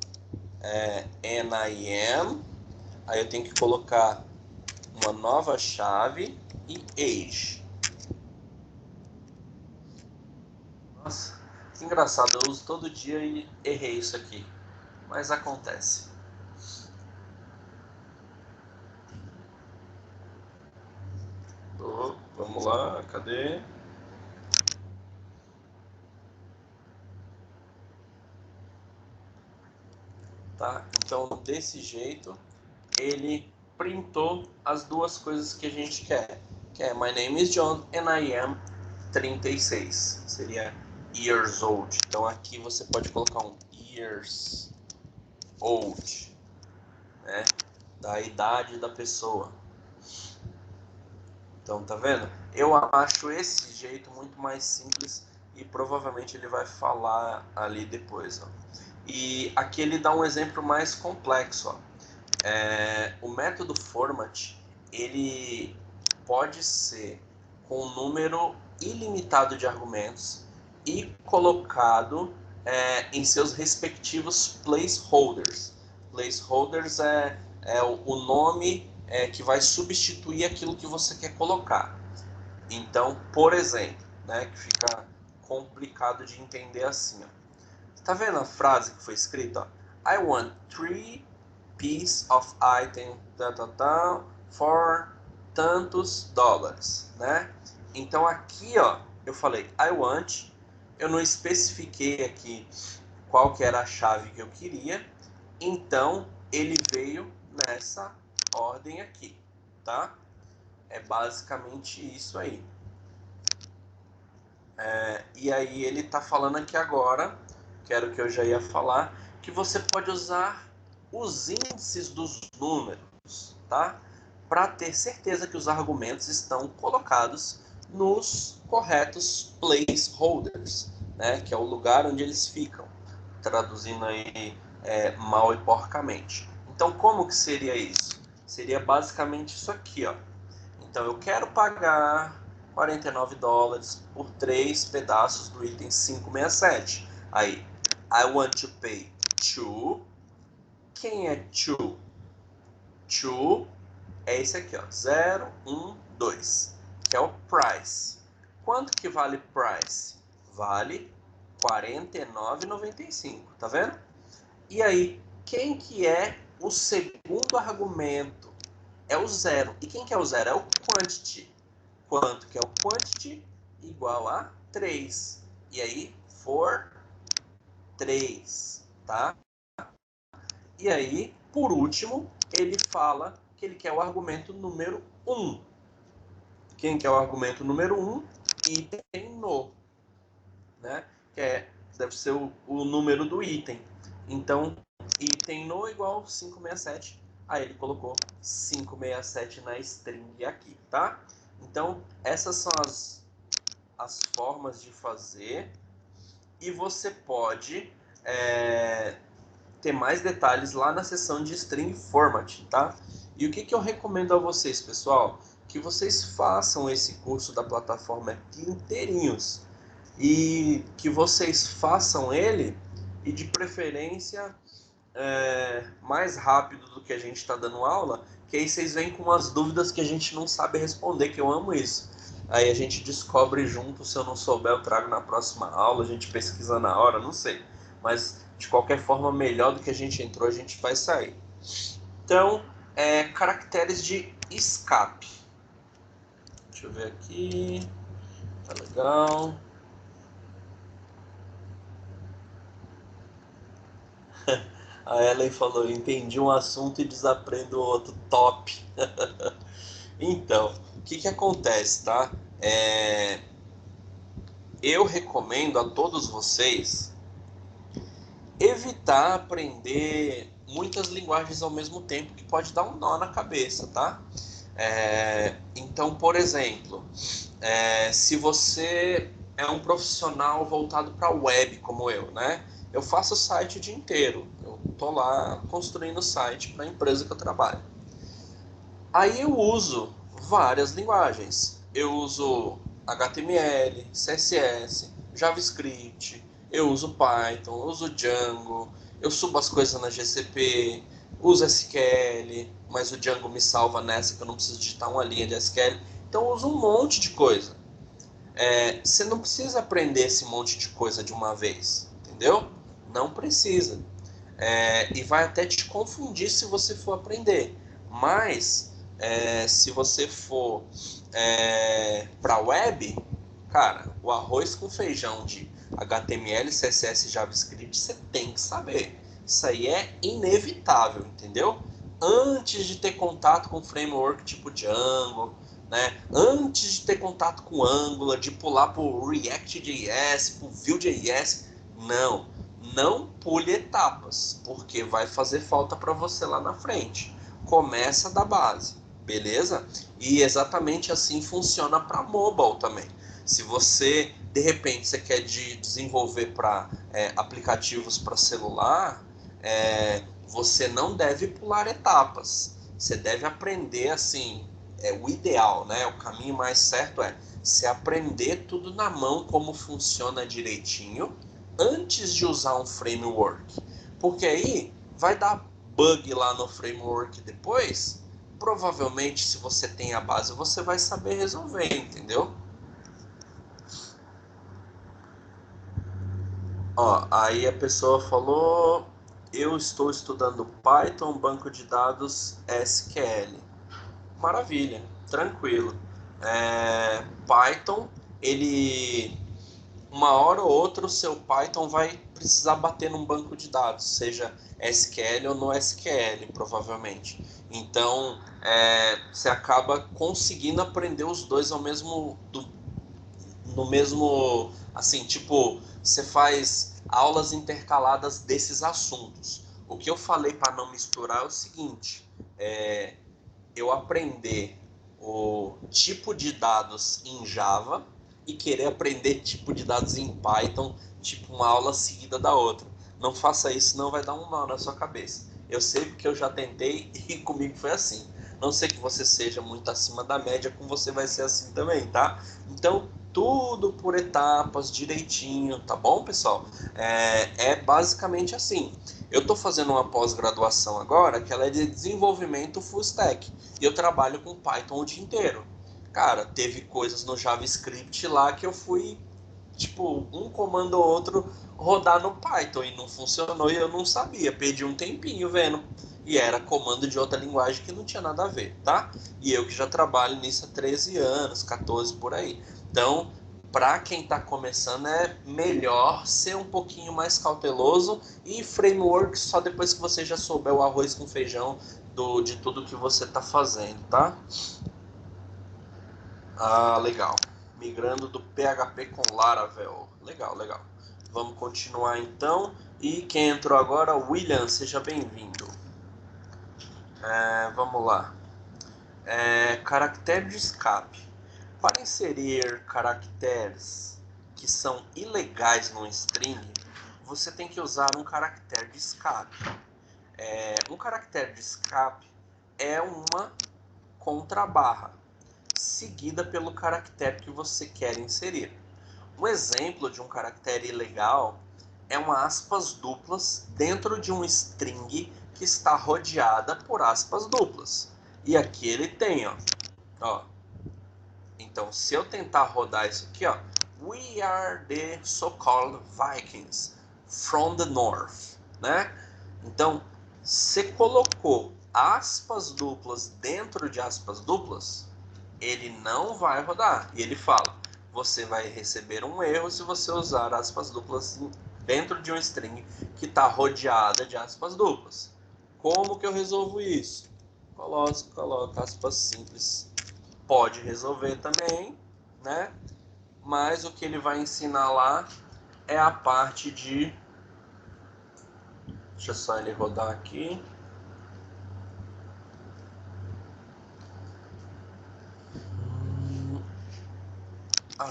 And I am, aí eu tenho que colocar uma nova chave e age. Nossa, que engraçado, eu uso todo dia e errei isso aqui, mas acontece. Vamos lá, cadê? Tá? Então, desse jeito, ele printou as duas coisas que a gente quer. Que é My name is John and I am 36. Seria years old. Então, aqui você pode colocar um years old, né? Da idade da pessoa. Então, tá vendo? Eu acho esse jeito muito mais simples e provavelmente ele vai falar ali depois, ó. E aqui ele dá um exemplo mais complexo, ó. O método format, ele pode ser com um número ilimitado de argumentos e colocado em seus respectivos placeholders. Placeholders é o nome que vai substituir aquilo que você quer colocar. Então, por exemplo, né, que fica complicado de entender assim, ó. Tá vendo a frase que foi escrita? Ó? I want 3 piece of item for tantos dólares, né? Então aqui, ó, eu falei I want, eu não especifiquei aqui qual que era a chave que eu queria, então ele veio nessa ordem aqui, tá? É basicamente isso aí. E aí ele tá falando aqui agora, que era o que eu já ia falar, que você pode usar os índices dos números, tá? Para ter certeza que os argumentos estão colocados nos corretos placeholders, né? Que é o lugar onde eles ficam, traduzindo aí mal e porcamente. Então, como que seria isso? Seria basicamente isso aqui, ó. Então, eu quero pagar 49 dólares por 3 pedaços do item 567. Aí, I want to pay 2. Quem é 2? 2 é esse aqui, ó, 0, 1, 2, que é o price. Quanto que vale price? Vale R$ 49,95, tá vendo? E aí, quem que é o segundo argumento? É o 0. E quem que é o 0? É o quantity. Quanto que é o quantity? Igual a 3. E aí, for 3, tá? E aí, por último, ele fala que ele quer o argumento número 1. Quem quer o argumento número 1? Item no, né? Que deve ser o número do item. Então, item no igual 567. Aí ele colocou 567 na string aqui, tá? Então, essas são as formas de fazer. E você pode ter mais detalhes lá na seção de string format, tá? E o que eu recomendo a vocês, pessoal? Que vocês façam esse curso da plataforma aqui inteirinhos. E que vocês façam ele, e de preferência mais rápido do que a gente está dando aula, que aí vocês vêm com umas dúvidas que a gente não sabe responder, que eu amo isso. Aí a gente descobre junto, se eu não souber eu trago na próxima aula, a gente pesquisa na hora, não sei. Mas de qualquer forma, melhor do que a gente entrou, a gente vai sair. Então, caracteres de escape. Deixa eu ver aqui. Tá legal. A Ellen falou, entendi um assunto e desaprendo outro. Top. Então, o que acontece, tá? Eu recomendo a todos vocês evitar aprender muitas linguagens ao mesmo tempo, que pode dar um nó na cabeça, tá? Então, por exemplo, se você é um profissional voltado para web, como eu, né? Eu faço site o dia inteiro. Eu tô lá construindo site para a empresa que eu trabalho. Aí eu uso várias linguagens. Eu uso HTML, CSS, JavaScript, eu uso Python, eu uso Django, eu subo as coisas na GCP, uso SQL, mas o Django me salva nessa que eu não preciso digitar uma linha de SQL. Então eu uso um monte de coisa. Você não precisa aprender esse monte de coisa de uma vez, entendeu? Não precisa. E vai até te confundir se você for aprender. Mas se você for para web, cara, o arroz com feijão de HTML, CSS e JavaScript você tem que saber. Isso aí é inevitável, entendeu? Antes de ter contato com framework tipo Django, né? Antes de ter contato com Angular, de pular por React.js, por Vue.js, não pule etapas, porque vai fazer falta para você lá na frente. Começa da base, beleza? E exatamente assim funciona para mobile também. Se você, de repente, você quer desenvolver para aplicativos para celular, você não deve pular etapas. Você deve aprender assim, o ideal, né? O caminho mais certo é você aprender tudo na mão, como funciona direitinho, antes de usar um framework. Porque aí vai dar bug lá no framework depois, provavelmente se você tem a base, você vai saber resolver, entendeu? Ó, aí a pessoa falou, eu estou estudando Python, banco de dados SQL. Maravilha, tranquilo. Python, ele uma hora ou outra o seu Python vai precisar bater num banco de dados, seja SQL ou no SQL, provavelmente. Então, você acaba conseguindo aprender os dois no mesmo, assim, tipo, você faz aulas intercaladas desses assuntos. O que eu falei para não misturar é o seguinte, eu aprender o tipo de dados em Java e querer aprender tipo de dados em Python, tipo uma aula seguida da outra. Não faça isso, não vai dar um nó na sua cabeça. Eu sei porque eu já tentei e comigo foi assim. Não sei que você seja muito acima da média, com você vai ser assim também, tá? Então, tudo por etapas, direitinho, tá bom, pessoal? É basicamente assim. Eu estou fazendo uma pós-graduação agora, que ela é de desenvolvimento full stack. E eu trabalho com Python o dia inteiro. Cara, teve coisas no JavaScript lá que eu fui, tipo, um comando ou outro rodar no Python e não funcionou e eu não sabia. Perdi um tempinho vendo. E era comando de outra linguagem que não tinha nada a ver, tá? E eu que já trabalho nisso há 13 anos, 14 por aí. Então, para quem está começando, é melhor ser um pouquinho mais cauteloso e framework só depois que você já souber o arroz com feijão de tudo que você está fazendo, tá? Ah, legal. Migrando do PHP com Laravel. Legal, legal. Vamos continuar então. E quem entrou agora, William, seja bem-vindo. Vamos lá. Caractere de escape. Para inserir caracteres que são ilegais no string, você tem que usar um caractere de escape. Um caractere de escape é uma contrabarra seguida pelo caractere que você quer inserir. Um exemplo de um caractere ilegal é uma aspas duplas dentro de um string que está rodeada por aspas duplas. E aqui ele tem, ó. Então, se eu tentar rodar isso aqui, ó, We are the so-called Vikings from the north, né? Então, você colocou aspas duplas dentro de aspas duplas, ele não vai rodar. E ele fala, você vai receber um erro se você usar aspas duplas dentro de um string que está rodeada de aspas duplas. Como que eu resolvo isso? Coloco aspas simples. Pode resolver também, né? Mas o que ele vai ensinar lá é a parte de... Deixa só ele rodar aqui.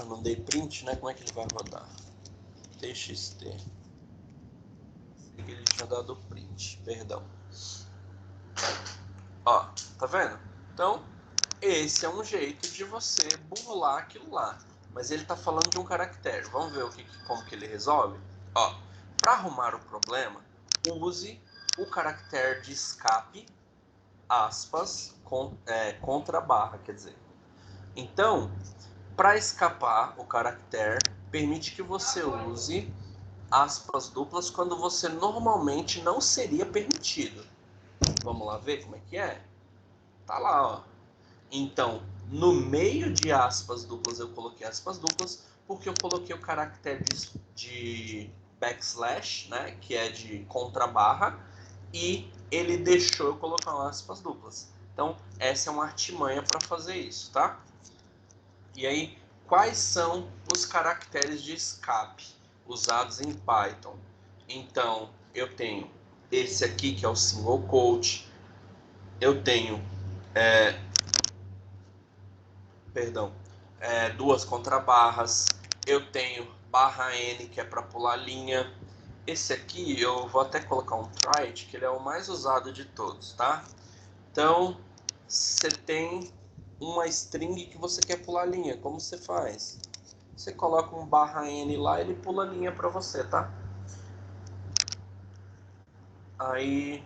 Não dei print, né? Como é que ele vai rodar? TXT. Sei que ele tinha dado print, perdão. Ó, tá vendo? Então, esse é um jeito de você burlar aquilo lá. Mas ele está falando de um caractere. Vamos ver como que ele resolve? Ó, para arrumar o problema, use o caractere de escape, aspas, contra barra, quer dizer. Então, para escapar o caractere, permite que você use aspas duplas quando você normalmente não seria permitido. Vamos lá ver como é que é? Tá lá, ó. Então, no meio de aspas duplas, eu coloquei aspas duplas, porque eu coloquei o caractere de backslash, né, que é de contrabarra, e ele deixou eu colocar aspas duplas. Então, essa é uma artimanha para fazer isso, tá? E aí, quais são os caracteres de escape usados em Python? Então, eu tenho esse aqui, que é o single quote. Eu tenho, duas contrabarras. Eu tenho barra N, que é para pular linha. Esse aqui, eu vou até colocar um try it, que ele é o mais usado de todos, tá? Então, você tem uma string que você quer pular linha. Como você faz? Você coloca um barra N lá, ele pula a linha para você, tá? Aí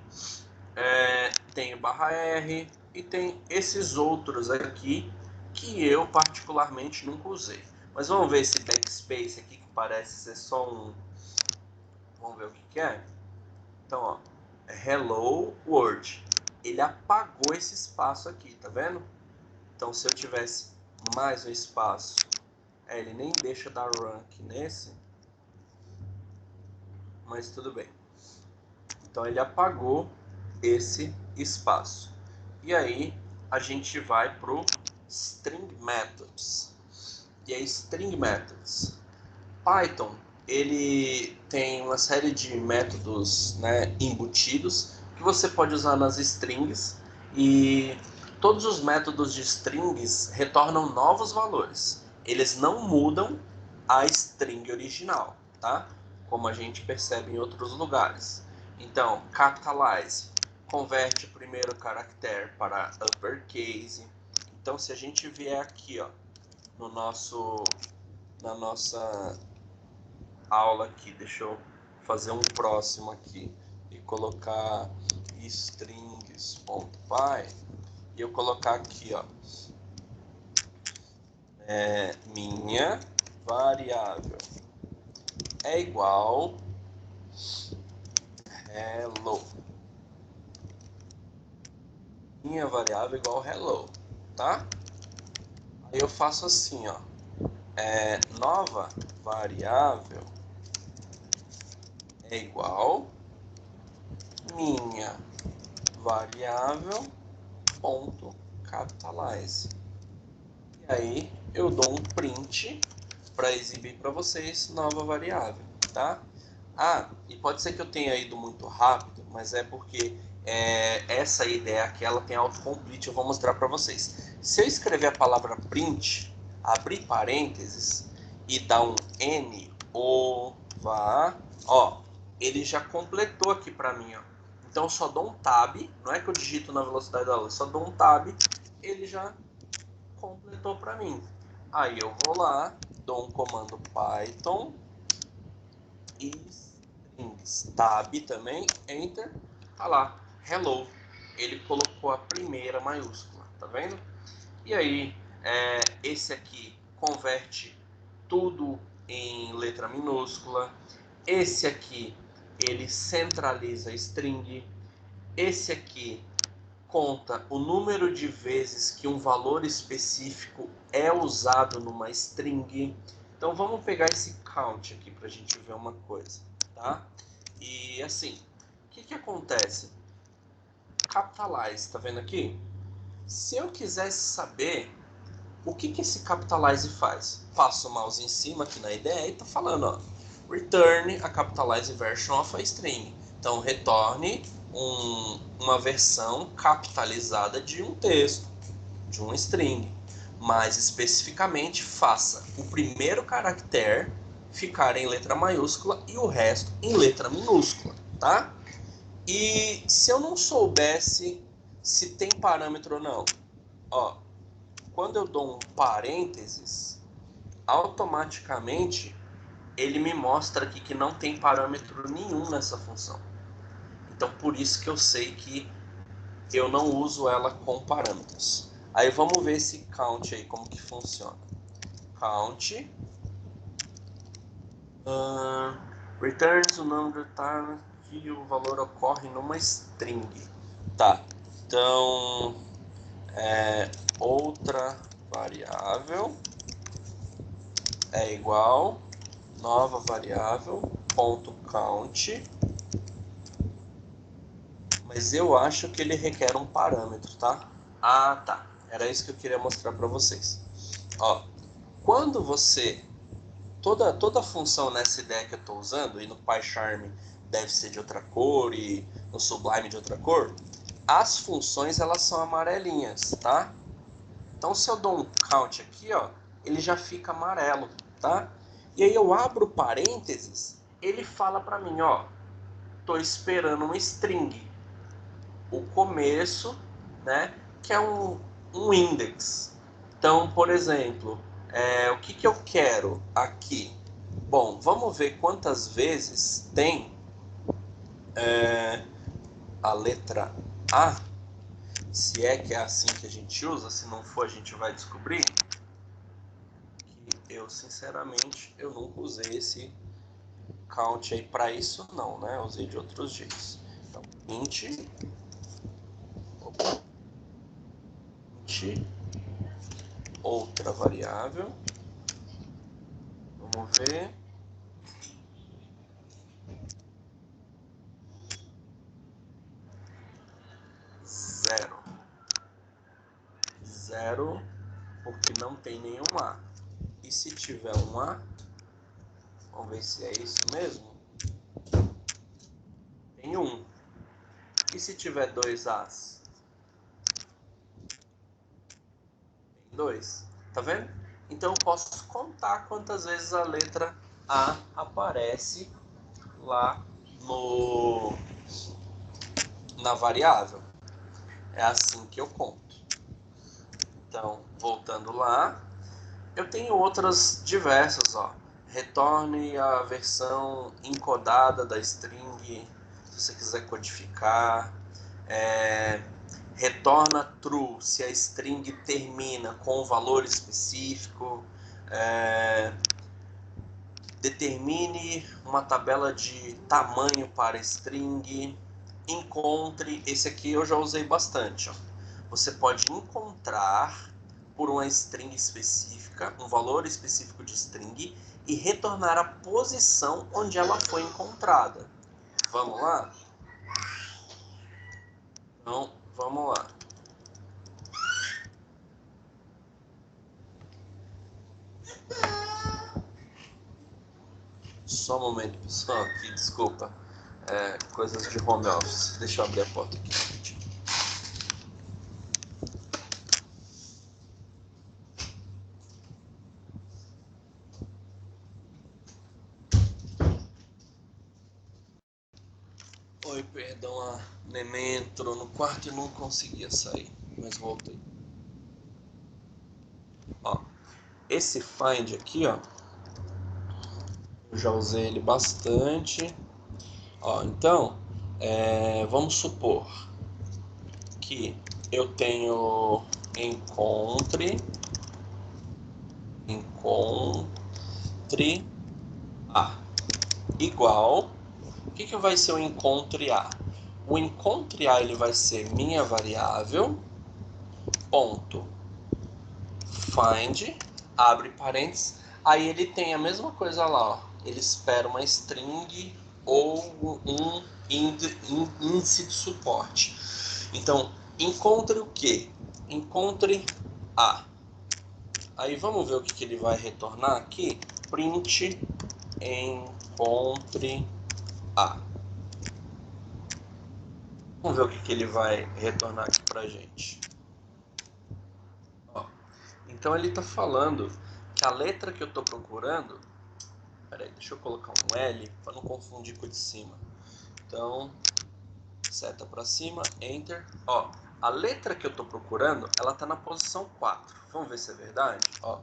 tem o barra R e tem esses outros aqui que eu particularmente nunca usei. Mas vamos ver esse backspace aqui que parece ser só um... Vamos ver o que é? Então, ó, Hello World. Ele apagou esse espaço aqui, tá vendo? Então, se eu tivesse mais um espaço, ele nem deixa dar run aqui nesse, mas tudo bem. Então, ele apagou esse espaço. E aí, a gente vai pro String Methods. E aí, String Methods. Python, ele tem uma série de métodos, né, embutidos que você pode usar nas strings, e todos os métodos de strings retornam novos valores. Eles não mudam a string original, tá? Como a gente percebe em outros lugares. Então, capitalize converte o primeiro caractere para uppercase. Então, se a gente vier aqui, ó, na nossa aula aqui, deixa eu fazer um próximo aqui e colocar strings.py, e eu colocar aqui, ó, minha variável é igual hello. Minha variável é igual hello, tá? Aí eu faço assim, ó, nova variável é igual minha variável ponto capitalize. E aí eu dou um print para exibir para vocês nova variável, tá? E pode ser que eu tenha ido muito rápido, mas é porque essa ideia aqui ela tem autocomplete, eu vou mostrar para vocês. Se eu escrever a palavra print, abrir parênteses e dar um N ou vá, ó, ele já completou aqui para mim, ó. Então eu só dou um tab, não é que eu digito na velocidade da luz, só dou um tab, ele já completou para mim. Aí eu vou lá, dou um comando Python e strings tab também, enter, tá lá, hello. Ele colocou a primeira maiúscula, tá vendo? E aí, esse aqui converte tudo em letra minúscula. Esse aqui, ele centraliza a string. Esse aqui conta o número de vezes que um valor específico é usado numa string. Então vamos pegar esse count aqui para a gente ver uma coisa, tá? E assim, o que acontece? Capitalize, tá vendo aqui? Se eu quisesse saber o que esse capitalize faz, passo o mouse em cima aqui na ideia e tá falando, ó, return a capitalize version of a string. Então retorne uma versão capitalizada de um texto, de um string. Mais especificamente, faça o primeiro caractere ficar em letra maiúscula e o resto em letra minúscula, tá? E se eu não soubesse se tem parâmetro ou não, ó, quando eu dou um parênteses, automaticamente ele me mostra aqui que não tem parâmetro nenhum nessa função. Então por isso que eu sei que eu não uso ela com parâmetros. Aí vamos ver esse count aí, como que funciona. Count returns o número que o valor ocorre numa string. Tá, então outra variável é igual nova variável ponto count, mas eu acho que ele requer um parâmetro, tá? Ah, tá. Era isso que eu queria mostrar para vocês. Ó, quando você toda função nessa ideia que eu estou usando, e no PyCharm deve ser de outra cor e no Sublime de outra cor, as funções elas são amarelinhas, tá? Então se eu dou um count aqui, ó, ele já fica amarelo, tá? E aí eu abro parênteses, ele fala para mim, ó, tô esperando uma string, o começo, né, que é um index. Então, por exemplo, o que eu quero aqui? Bom, vamos ver quantas vezes tem a letra A, se é que é assim que a gente usa, se não for a gente vai descobrir. Que eu, sinceramente, eu nunca usei esse count aí para isso não, né? Eu usei de outros jeitos. Então, int outra variável. Vamos ver. Zero, porque não tem nenhum A. E se tiver um A, vamos ver se é isso mesmo. Tem um. E se tiver dois As? Tem dois. Tá vendo? Então eu posso contar quantas vezes a letra A aparece lá na variável. É assim que eu conto. Então, voltando lá, eu tenho outras diversas, ó. Retorne a versão encodada da string, se você quiser codificar. Retorna true se a string termina com um valor específico. Determine uma tabela de tamanho para string. Encontre, esse aqui eu já usei bastante, ó. Você pode encontrar por uma string específica, um valor específico de string, e retornar a posição onde ela foi encontrada. Vamos lá? Então, vamos lá. Só um momento, pessoal, aqui, desculpa. Coisas de home office. Deixa eu abrir a porta aqui. Oi, perdão, a neném entrou no quarto e não conseguia sair, mas voltei. Ó, esse find aqui, ó, eu já usei ele bastante. Ó, então, vamos supor que eu tenho encontre A igual. O que vai ser o encontre A? O encontre A ele vai ser minha variável, ponto, find, abre parênteses, aí ele tem a mesma coisa lá, ó. Ele espera uma string ou um índice de suporte. Então, encontre o que? Encontre A. Aí vamos ver o que ele vai retornar aqui. Print encontre A. Vamos ver o que ele vai retornar aqui pra gente. Ó, então ele está falando que a letra que eu estou procurando... Peraí, deixa eu colocar um L para não confundir com o de cima. Então, seta para cima, Enter. Ó, a letra que eu estou procurando, ela está na posição 4. Vamos ver se é verdade? Ó,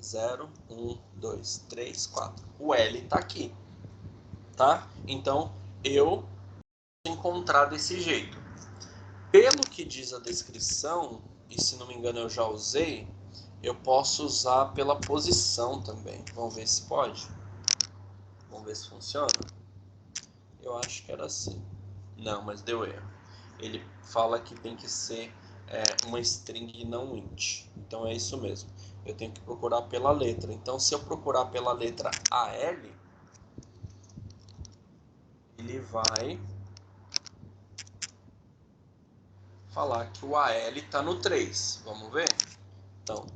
0, 1, 2, 3, 4. O L está aqui, tá? Então, eu vou encontrar desse jeito. Pelo que diz a descrição, e se não me engano eu já usei, eu posso usar pela posição também. Vamos ver se pode? Vamos ver se funciona? Eu acho que era assim. Não, mas deu erro. Ele fala que tem que ser uma string não int. Então é isso mesmo. Eu tenho que procurar pela letra. Então se eu procurar pela letra AL, ele vai falar que o AL está no 3. Vamos ver? Então,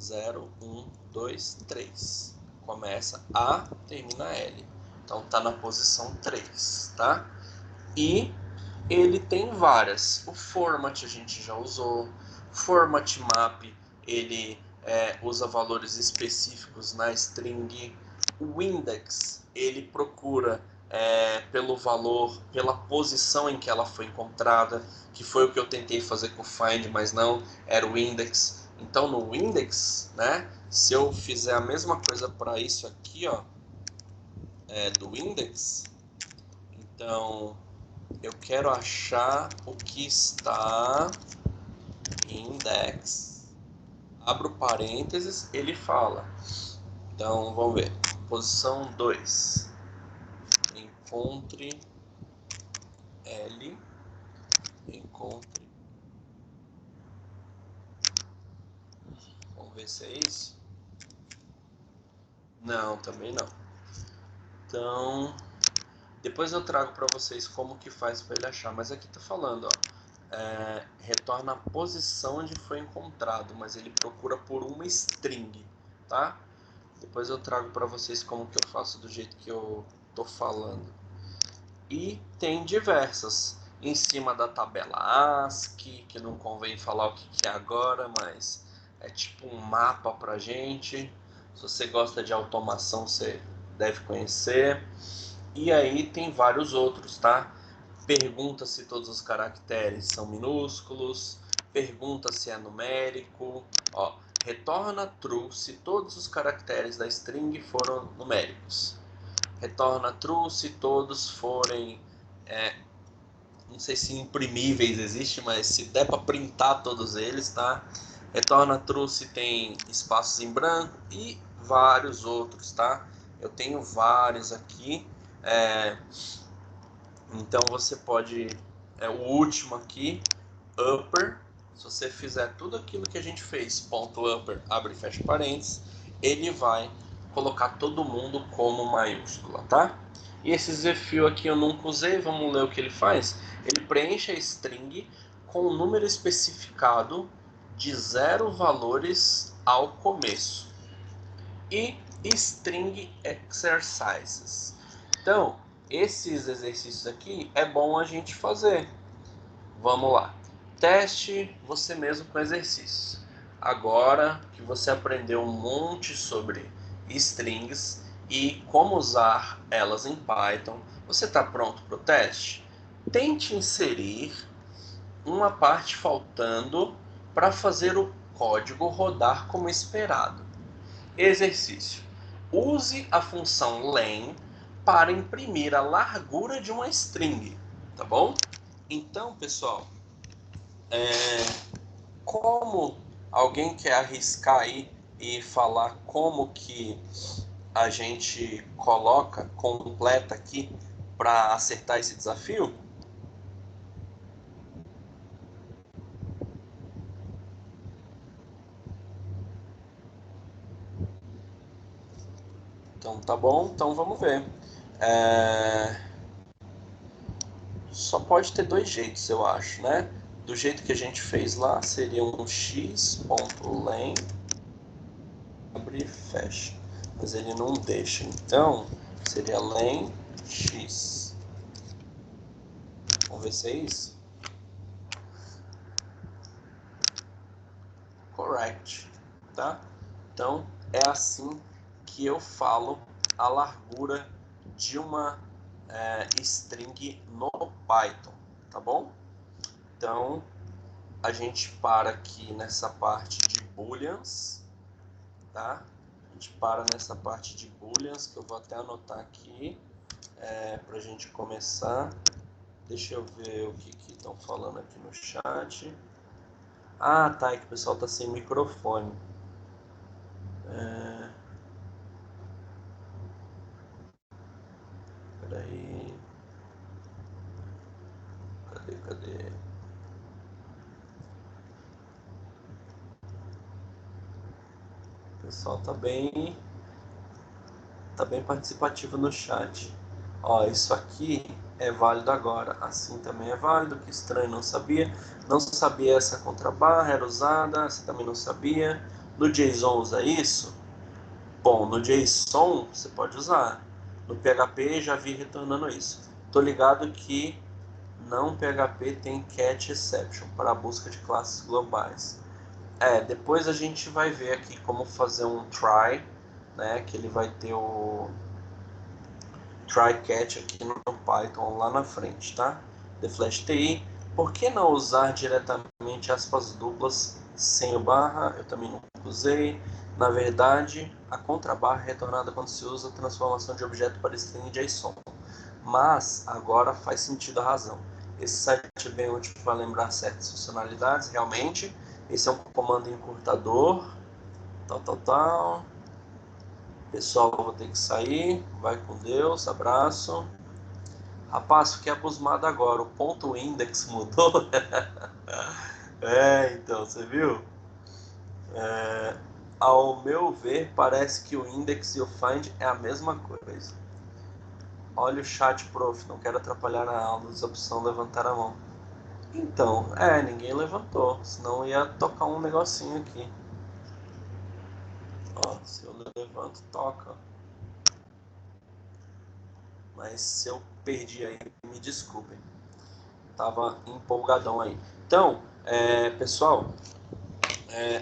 0, 1, 2, 3. Começa A, termina L. Então está na posição 3, tá? E ele tem várias. O format a gente já usou. Format map, ele usa valores específicos na string. O index, ele procura pelo valor, pela posição em que ela foi encontrada, que foi o que eu tentei fazer com o find, mas não, era o index. Então no index, né, se eu fizer a mesma coisa para isso aqui, ó, do index, então eu quero achar o que está em index, abro parênteses, ele fala. Então vamos ver, posição 2, encontre L, encontre, vamos ver se é isso. Não, também não. Então depois eu trago para vocês como que faz para ele achar, mas aqui tá falando, ó, retorna a posição onde foi encontrado, mas ele procura por uma string, tá? Depois eu trago para vocês como que eu faço do jeito que eu tô falando. E tem diversas em cima da tabela ASCII, que não convém falar o que é agora, mas é tipo um mapa pra gente. Se você gosta de automação, você deve conhecer. E aí tem vários outros, tá? Pergunta se todos os caracteres são minúsculos, pergunta se é numérico, ó, retorna true se todos os caracteres da string foram numéricos. Retorna true se todos forem, não sei se imprimíveis existe, mas se der para printar todos eles, tá? Retorna true se tem espaços em branco e vários outros, tá? Eu tenho vários aqui. Então você pode, o último aqui, upper, se você fizer tudo aquilo que a gente fez, ponto upper, abre e fecha parênteses, ele vai colocar todo mundo como maiúscula, tá? E esse zfio aqui eu nunca usei, vamos ler o que ele faz. Ele preenche a string com um número especificado de 0 valores ao começo. E string exercises. Então, esses exercícios aqui é bom a gente fazer. Vamos lá. Teste você mesmo com exercícios. Agora que você aprendeu um monte sobre strings e como usar elas em Python, você está pronto para o teste? Tente inserir uma parte faltando para fazer o código rodar como esperado. Exercício. Use a função len para imprimir a largura de uma string, tá bom? Então, pessoal, como alguém quer arriscar aí e falar como que a gente completa aqui para acertar esse desafio? Então tá bom, então vamos ver. Só pode ter dois jeitos, eu acho, né? Do jeito que a gente fez lá, seria um x.len, abre e fecha. Mas ele não deixa, então seria len x. Vamos ver se é isso? Correct, tá? Então é assim que eu falo a largura de uma string no Python, tá bom? Então a gente para aqui nessa parte de booleans, tá? A gente para nessa parte de booleans, que eu vou até anotar aqui para a gente começar. Deixa eu ver o que estão falando aqui no chat. Ah, tá, é que o pessoal tá sem microfone. Peraí. Cadê? pessoal tá bem participativo no chat. Ó, isso aqui é válido agora, assim também é válido, que estranho, não sabia. Não sabia essa contrabarra era usada, essa também não sabia. No JSON usa isso? Bom, no JSON você pode usar. No PHP já vi retornando isso. Tô ligado que não PHP tem catch exception para a busca de classes globais. Depois a gente vai ver aqui como fazer um try, né, que ele vai ter o try catch aqui no Python lá na frente, tá? The Flash TI. Por que não usar diretamente aspas duplas sem o barra? Eu também nunca usei. Na verdade, a contrabarra é retornada quando se usa a transformação de objeto para string JSON. Mas agora faz sentido a razão. Esse site é bem útil para lembrar certas funcionalidades, realmente. Esse é um comando encurtador. Tal. Pessoal, vou ter que sair. Vai com Deus, abraço. Rapaz, fiquei abusmado agora. O ponto index mudou. Então, você viu? Ao meu ver, parece que o index e o find é a mesma coisa. Olha o chat, prof. Não quero atrapalhar a aula. Usa a opção levantar a mão. Então, ninguém levantou. Senão ia tocar um negocinho aqui. Ó, se eu levanto, toca. Mas se eu perdi aí, me desculpem. Tava empolgadão aí. Então, pessoal,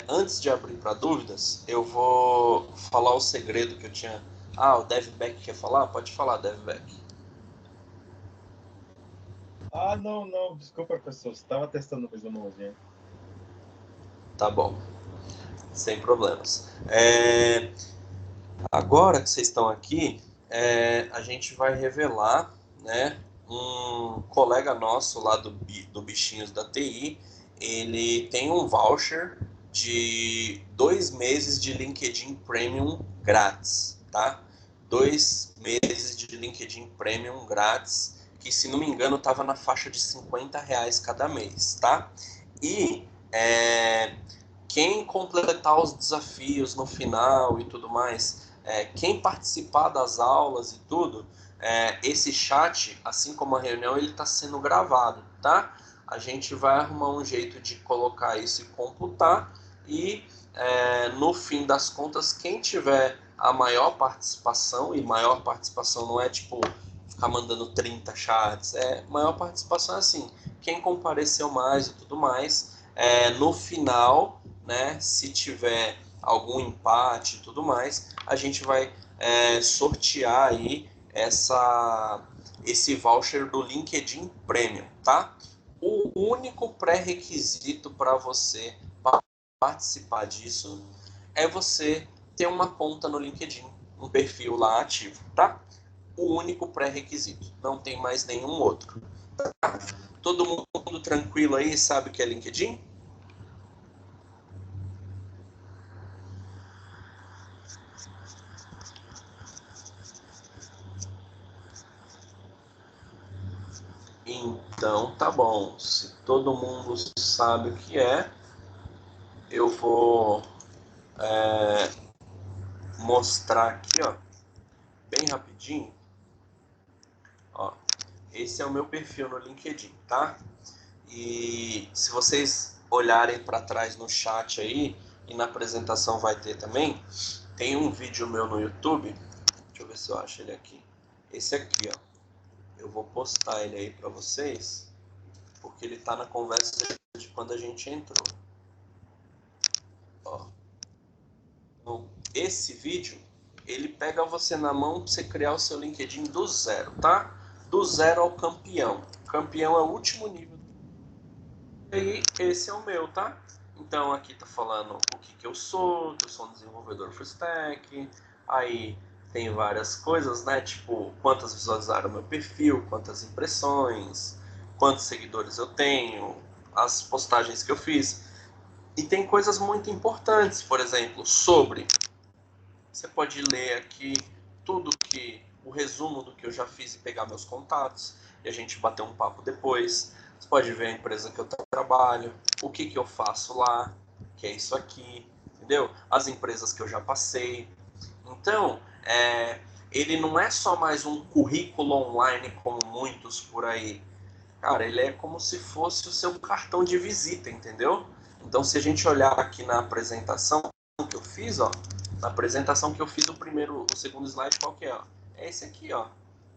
antes de abrir para dúvidas, eu vou falar o segredo que eu tinha. Ah, o DevBack quer falar? Pode falar, DevBack. Ah, não, desculpa, professor. Você estava testando mesmo a mãozinha. Tá bom, sem problemas. Agora que vocês estão aqui, a gente vai revelar, né, um colega nosso lá do Bichinhos da TI, ele tem um voucher de 2 meses de LinkedIn Premium grátis, tá? 2 meses de LinkedIn Premium grátis, que se não me engano estava na faixa de R$ 50 cada mês, tá? E quem completar os desafios no final e tudo mais, quem participar das aulas e tudo, esse chat, assim como a reunião, ele está sendo gravado, tá? A gente vai arrumar um jeito de colocar isso e computar e no fim das contas, quem tiver a maior participação, e maior participação não é tipo ficar mandando 30 chats, maior participação é assim, quem compareceu mais e tudo mais, no final, né, se tiver algum empate e tudo mais, a gente vai sortear aí esse voucher do LinkedIn Premium, tá? O único pré-requisito para você participar disso é você ter uma conta no LinkedIn, um perfil lá ativo, tá? O único pré-requisito, não tem mais nenhum outro. Tá? Todo mundo tranquilo aí, sabe o que é LinkedIn? Então tá bom, se todo mundo sabe o que é, eu vou mostrar aqui, ó, bem rapidinho. Ó, esse é o meu perfil no LinkedIn, tá? E se vocês olharem para trás no chat aí, e na apresentação vai ter também, tem um vídeo meu no YouTube, deixa eu ver se eu acho ele aqui. Esse aqui, ó. Eu vou postar ele aí para vocês, porque ele tá na conversa de quando a gente entrou. Ó. Então, esse vídeo, ele pega você na mão para você criar o seu LinkedIn do zero, tá? Do zero ao campeão. Campeão é o último nível. E esse é o meu, tá? Então aqui tá falando o que eu sou, que eu sou um desenvolvedor full stack. Aí tem várias coisas, né? Tipo, quantas visualizaram meu perfil, quantas impressões, quantos seguidores eu tenho, as postagens que eu fiz. E tem coisas muito importantes, por exemplo, sobre. Você pode ler aqui tudo o resumo do que eu já fiz e pegar meus contatos e a gente bater um papo depois. Você pode ver a empresa que eu trabalho, o que eu faço lá, que é isso aqui, entendeu? As empresas que eu já passei. Então, ele não é só mais um currículo online como muitos por aí. Cara, ele é como se fosse o seu cartão de visita, entendeu? Então, se a gente olhar aqui na apresentação que eu fiz, ó, na apresentação que eu fiz o segundo slide, qual que é? Ó? É esse aqui, ó.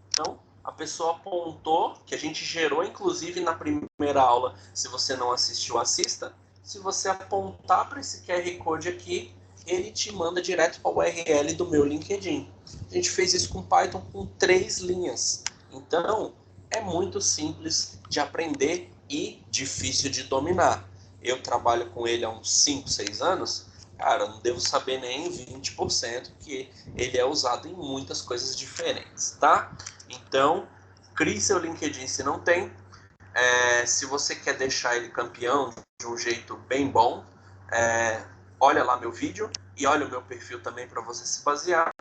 Então, a pessoa apontou, que a gente gerou, inclusive, na primeira aula. Se você não assistiu, assista. Se você apontar para esse QR Code aqui, ele te manda direto para o URL do meu LinkedIn. A gente fez isso com Python com 3 linhas. Então, é muito simples de aprender e difícil de dominar. Eu trabalho com ele há uns 5, 6 anos. Cara, eu não devo saber nem 20%, que ele é usado em muitas coisas diferentes, tá? Então, crie seu LinkedIn se não tem. Se você quer deixar ele campeão de um jeito bem bom, olha lá meu vídeo e olha o meu perfil também para você se basear.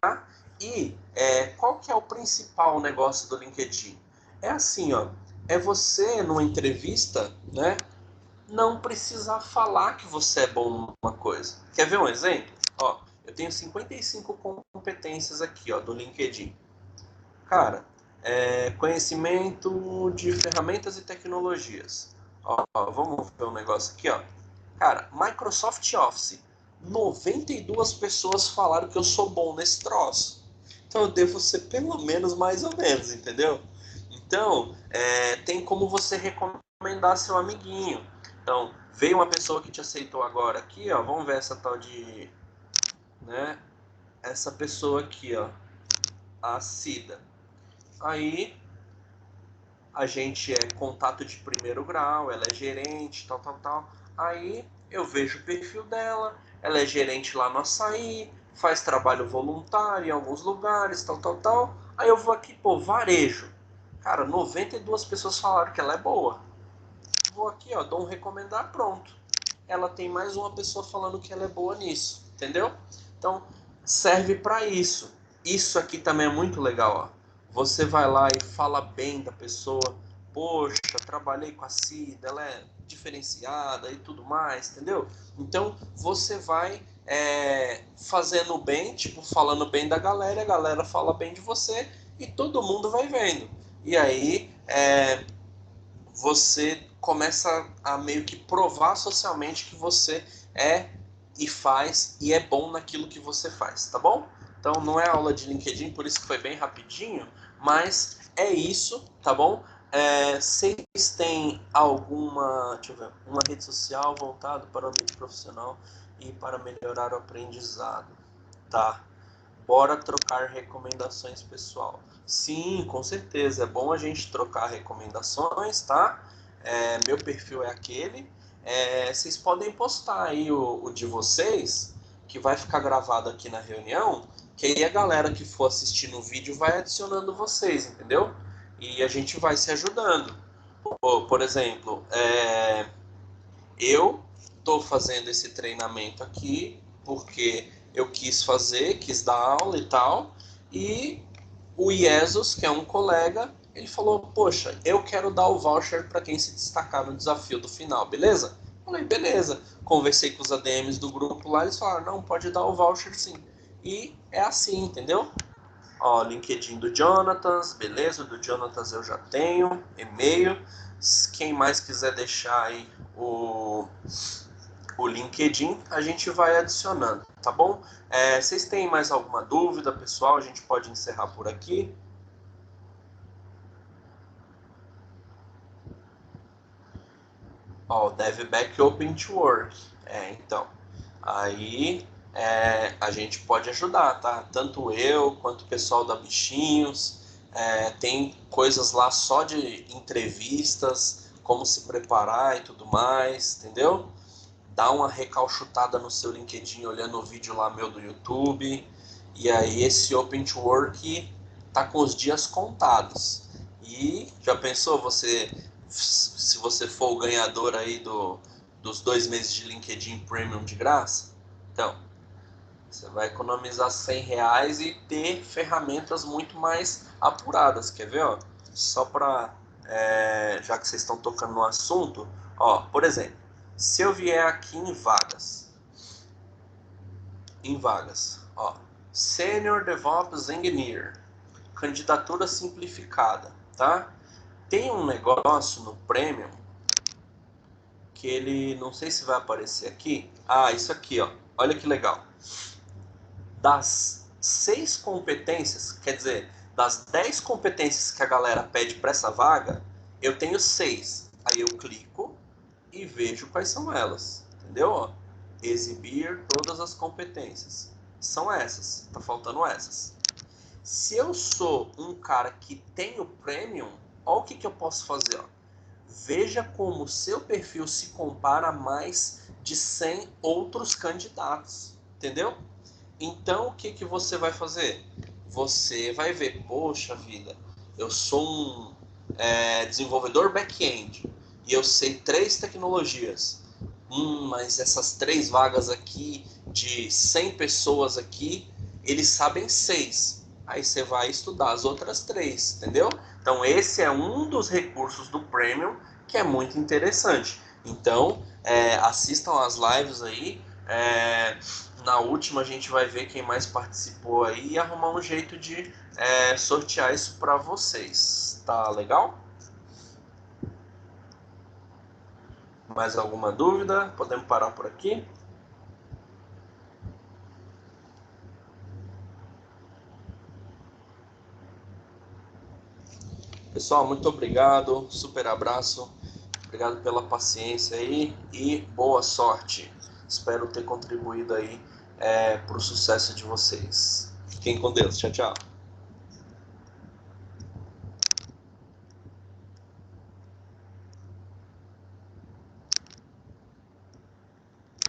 E qual que é o principal negócio do LinkedIn? É assim, ó, é você numa entrevista, né, não precisar falar que você é bom numa coisa. Quer ver um exemplo? Ó, eu tenho 55 competências aqui, ó, do LinkedIn. Cara, conhecimento de ferramentas e tecnologias. Ó, vamos ver um negócio aqui, ó. Cara, Microsoft Office. 92 pessoas falaram que eu sou bom nesse troço. Então eu devo ser pelo menos mais ou menos, entendeu? Então, tem como você recomendar seu amiguinho. Então, veio uma pessoa que te aceitou agora aqui, ó. Vamos ver essa tal de, né? Essa pessoa aqui, ó, a Cida. Aí a gente é contato de primeiro grau, ela é gerente, tal, tal, tal. Aí eu vejo o perfil dela, ela é gerente lá no Açaí, faz trabalho voluntário em alguns lugares, tal, tal, tal. Aí eu vou aqui, pô, varejo. Cara, 92 pessoas falaram que ela é boa. Vou aqui, ó, dou um recomendar, pronto. Ela tem mais uma pessoa falando que ela é boa nisso, entendeu? Então, serve para isso. Isso aqui também é muito legal, ó. Você vai lá e fala bem da pessoa. Poxa, trabalhei com a Cida, ela é diferenciada e tudo mais, entendeu? Então, você vai fazendo bem, tipo, falando bem da galera, a galera fala bem de você e todo mundo vai vendo. E aí, você começa a meio que provar socialmente que você é e faz e é bom naquilo que você faz, tá bom? Então não é aula de LinkedIn, por isso que foi bem rapidinho, mas é isso, tá bom? Vocês têm alguma, deixa eu ver, uma rede social voltada para o ambiente profissional e para melhorar o aprendizado, tá? Bora trocar recomendações, pessoal. Sim, com certeza. É bom a gente trocar recomendações, tá? Meu perfil é aquele. Vocês podem postar aí o de vocês, que vai ficar gravado aqui na reunião, que aí a galera que for assistir no vídeo vai adicionando vocês, entendeu? E a gente vai se ajudando. Por exemplo, eu estou fazendo esse treinamento aqui porque eu quis fazer, quis dar aula e tal, e o Iesus, que é um colega, ele falou, poxa, eu quero dar o voucher para quem se destacar no desafio do final, beleza? Falei, beleza. Conversei com os ADMs do grupo lá, eles falaram, não, pode dar o voucher sim. E é assim, entendeu? Ó, LinkedIn do Jonatas, beleza, do Jonatas eu já tenho, e-mail. Quem mais quiser deixar aí o LinkedIn, a gente vai adicionando, tá bom? Vocês têm mais alguma dúvida, pessoal? A gente pode encerrar por aqui. Ó, DevBack Open to Work. Então, aí a gente pode ajudar, tá? Tanto eu quanto o pessoal da Bichinhos. Tem coisas lá só de entrevistas, como se preparar e tudo mais, entendeu? Dá uma recalchutada no seu LinkedIn olhando o vídeo lá meu do YouTube. E aí esse Open to Work tá com os dias contados. E já pensou se você for o ganhador aí dos 2 meses de LinkedIn Premium de graça? Então, você vai economizar R$ 100 e ter ferramentas muito mais apuradas. Quer ver? Ó? Só para, já que vocês estão tocando no assunto, ó, por exemplo, se eu vier aqui em vagas, em vagas. Ó, Senior DevOps Engineer, candidatura simplificada, tá? Tem um negócio no Premium que ele, não sei se vai aparecer aqui. Ah, isso aqui, ó. Olha que legal. Das 6 competências, quer dizer, das 10 competências que a galera pede para essa vaga, eu tenho 6. Aí eu clico e vejo quais são elas, entendeu? Ó, exibir todas as competências. São essas, tá faltando essas. Se eu sou um cara que tem o Premium, olha o que eu posso fazer, ó. Veja como o seu perfil se compara a mais de 100 outros candidatos, entendeu? Então, o que você vai fazer? Você vai ver, poxa vida, eu sou um desenvolvedor back-end e eu sei 3 tecnologias. Mas essas 3 vagas aqui, de 100 pessoas aqui, eles sabem 6. Aí você vai estudar as outras 3, entendeu? Então, esse é um dos recursos do Premium que é muito interessante. Então, assistam as lives aí. Na última a gente vai ver quem mais participou aí e arrumar um jeito de sortear isso para vocês. Tá legal? Mais alguma dúvida? Podemos parar por aqui? Pessoal, muito obrigado, super abraço, obrigado pela paciência aí e boa sorte. Espero ter contribuído aí para o sucesso de vocês. Fiquem com Deus, tchau, tchau.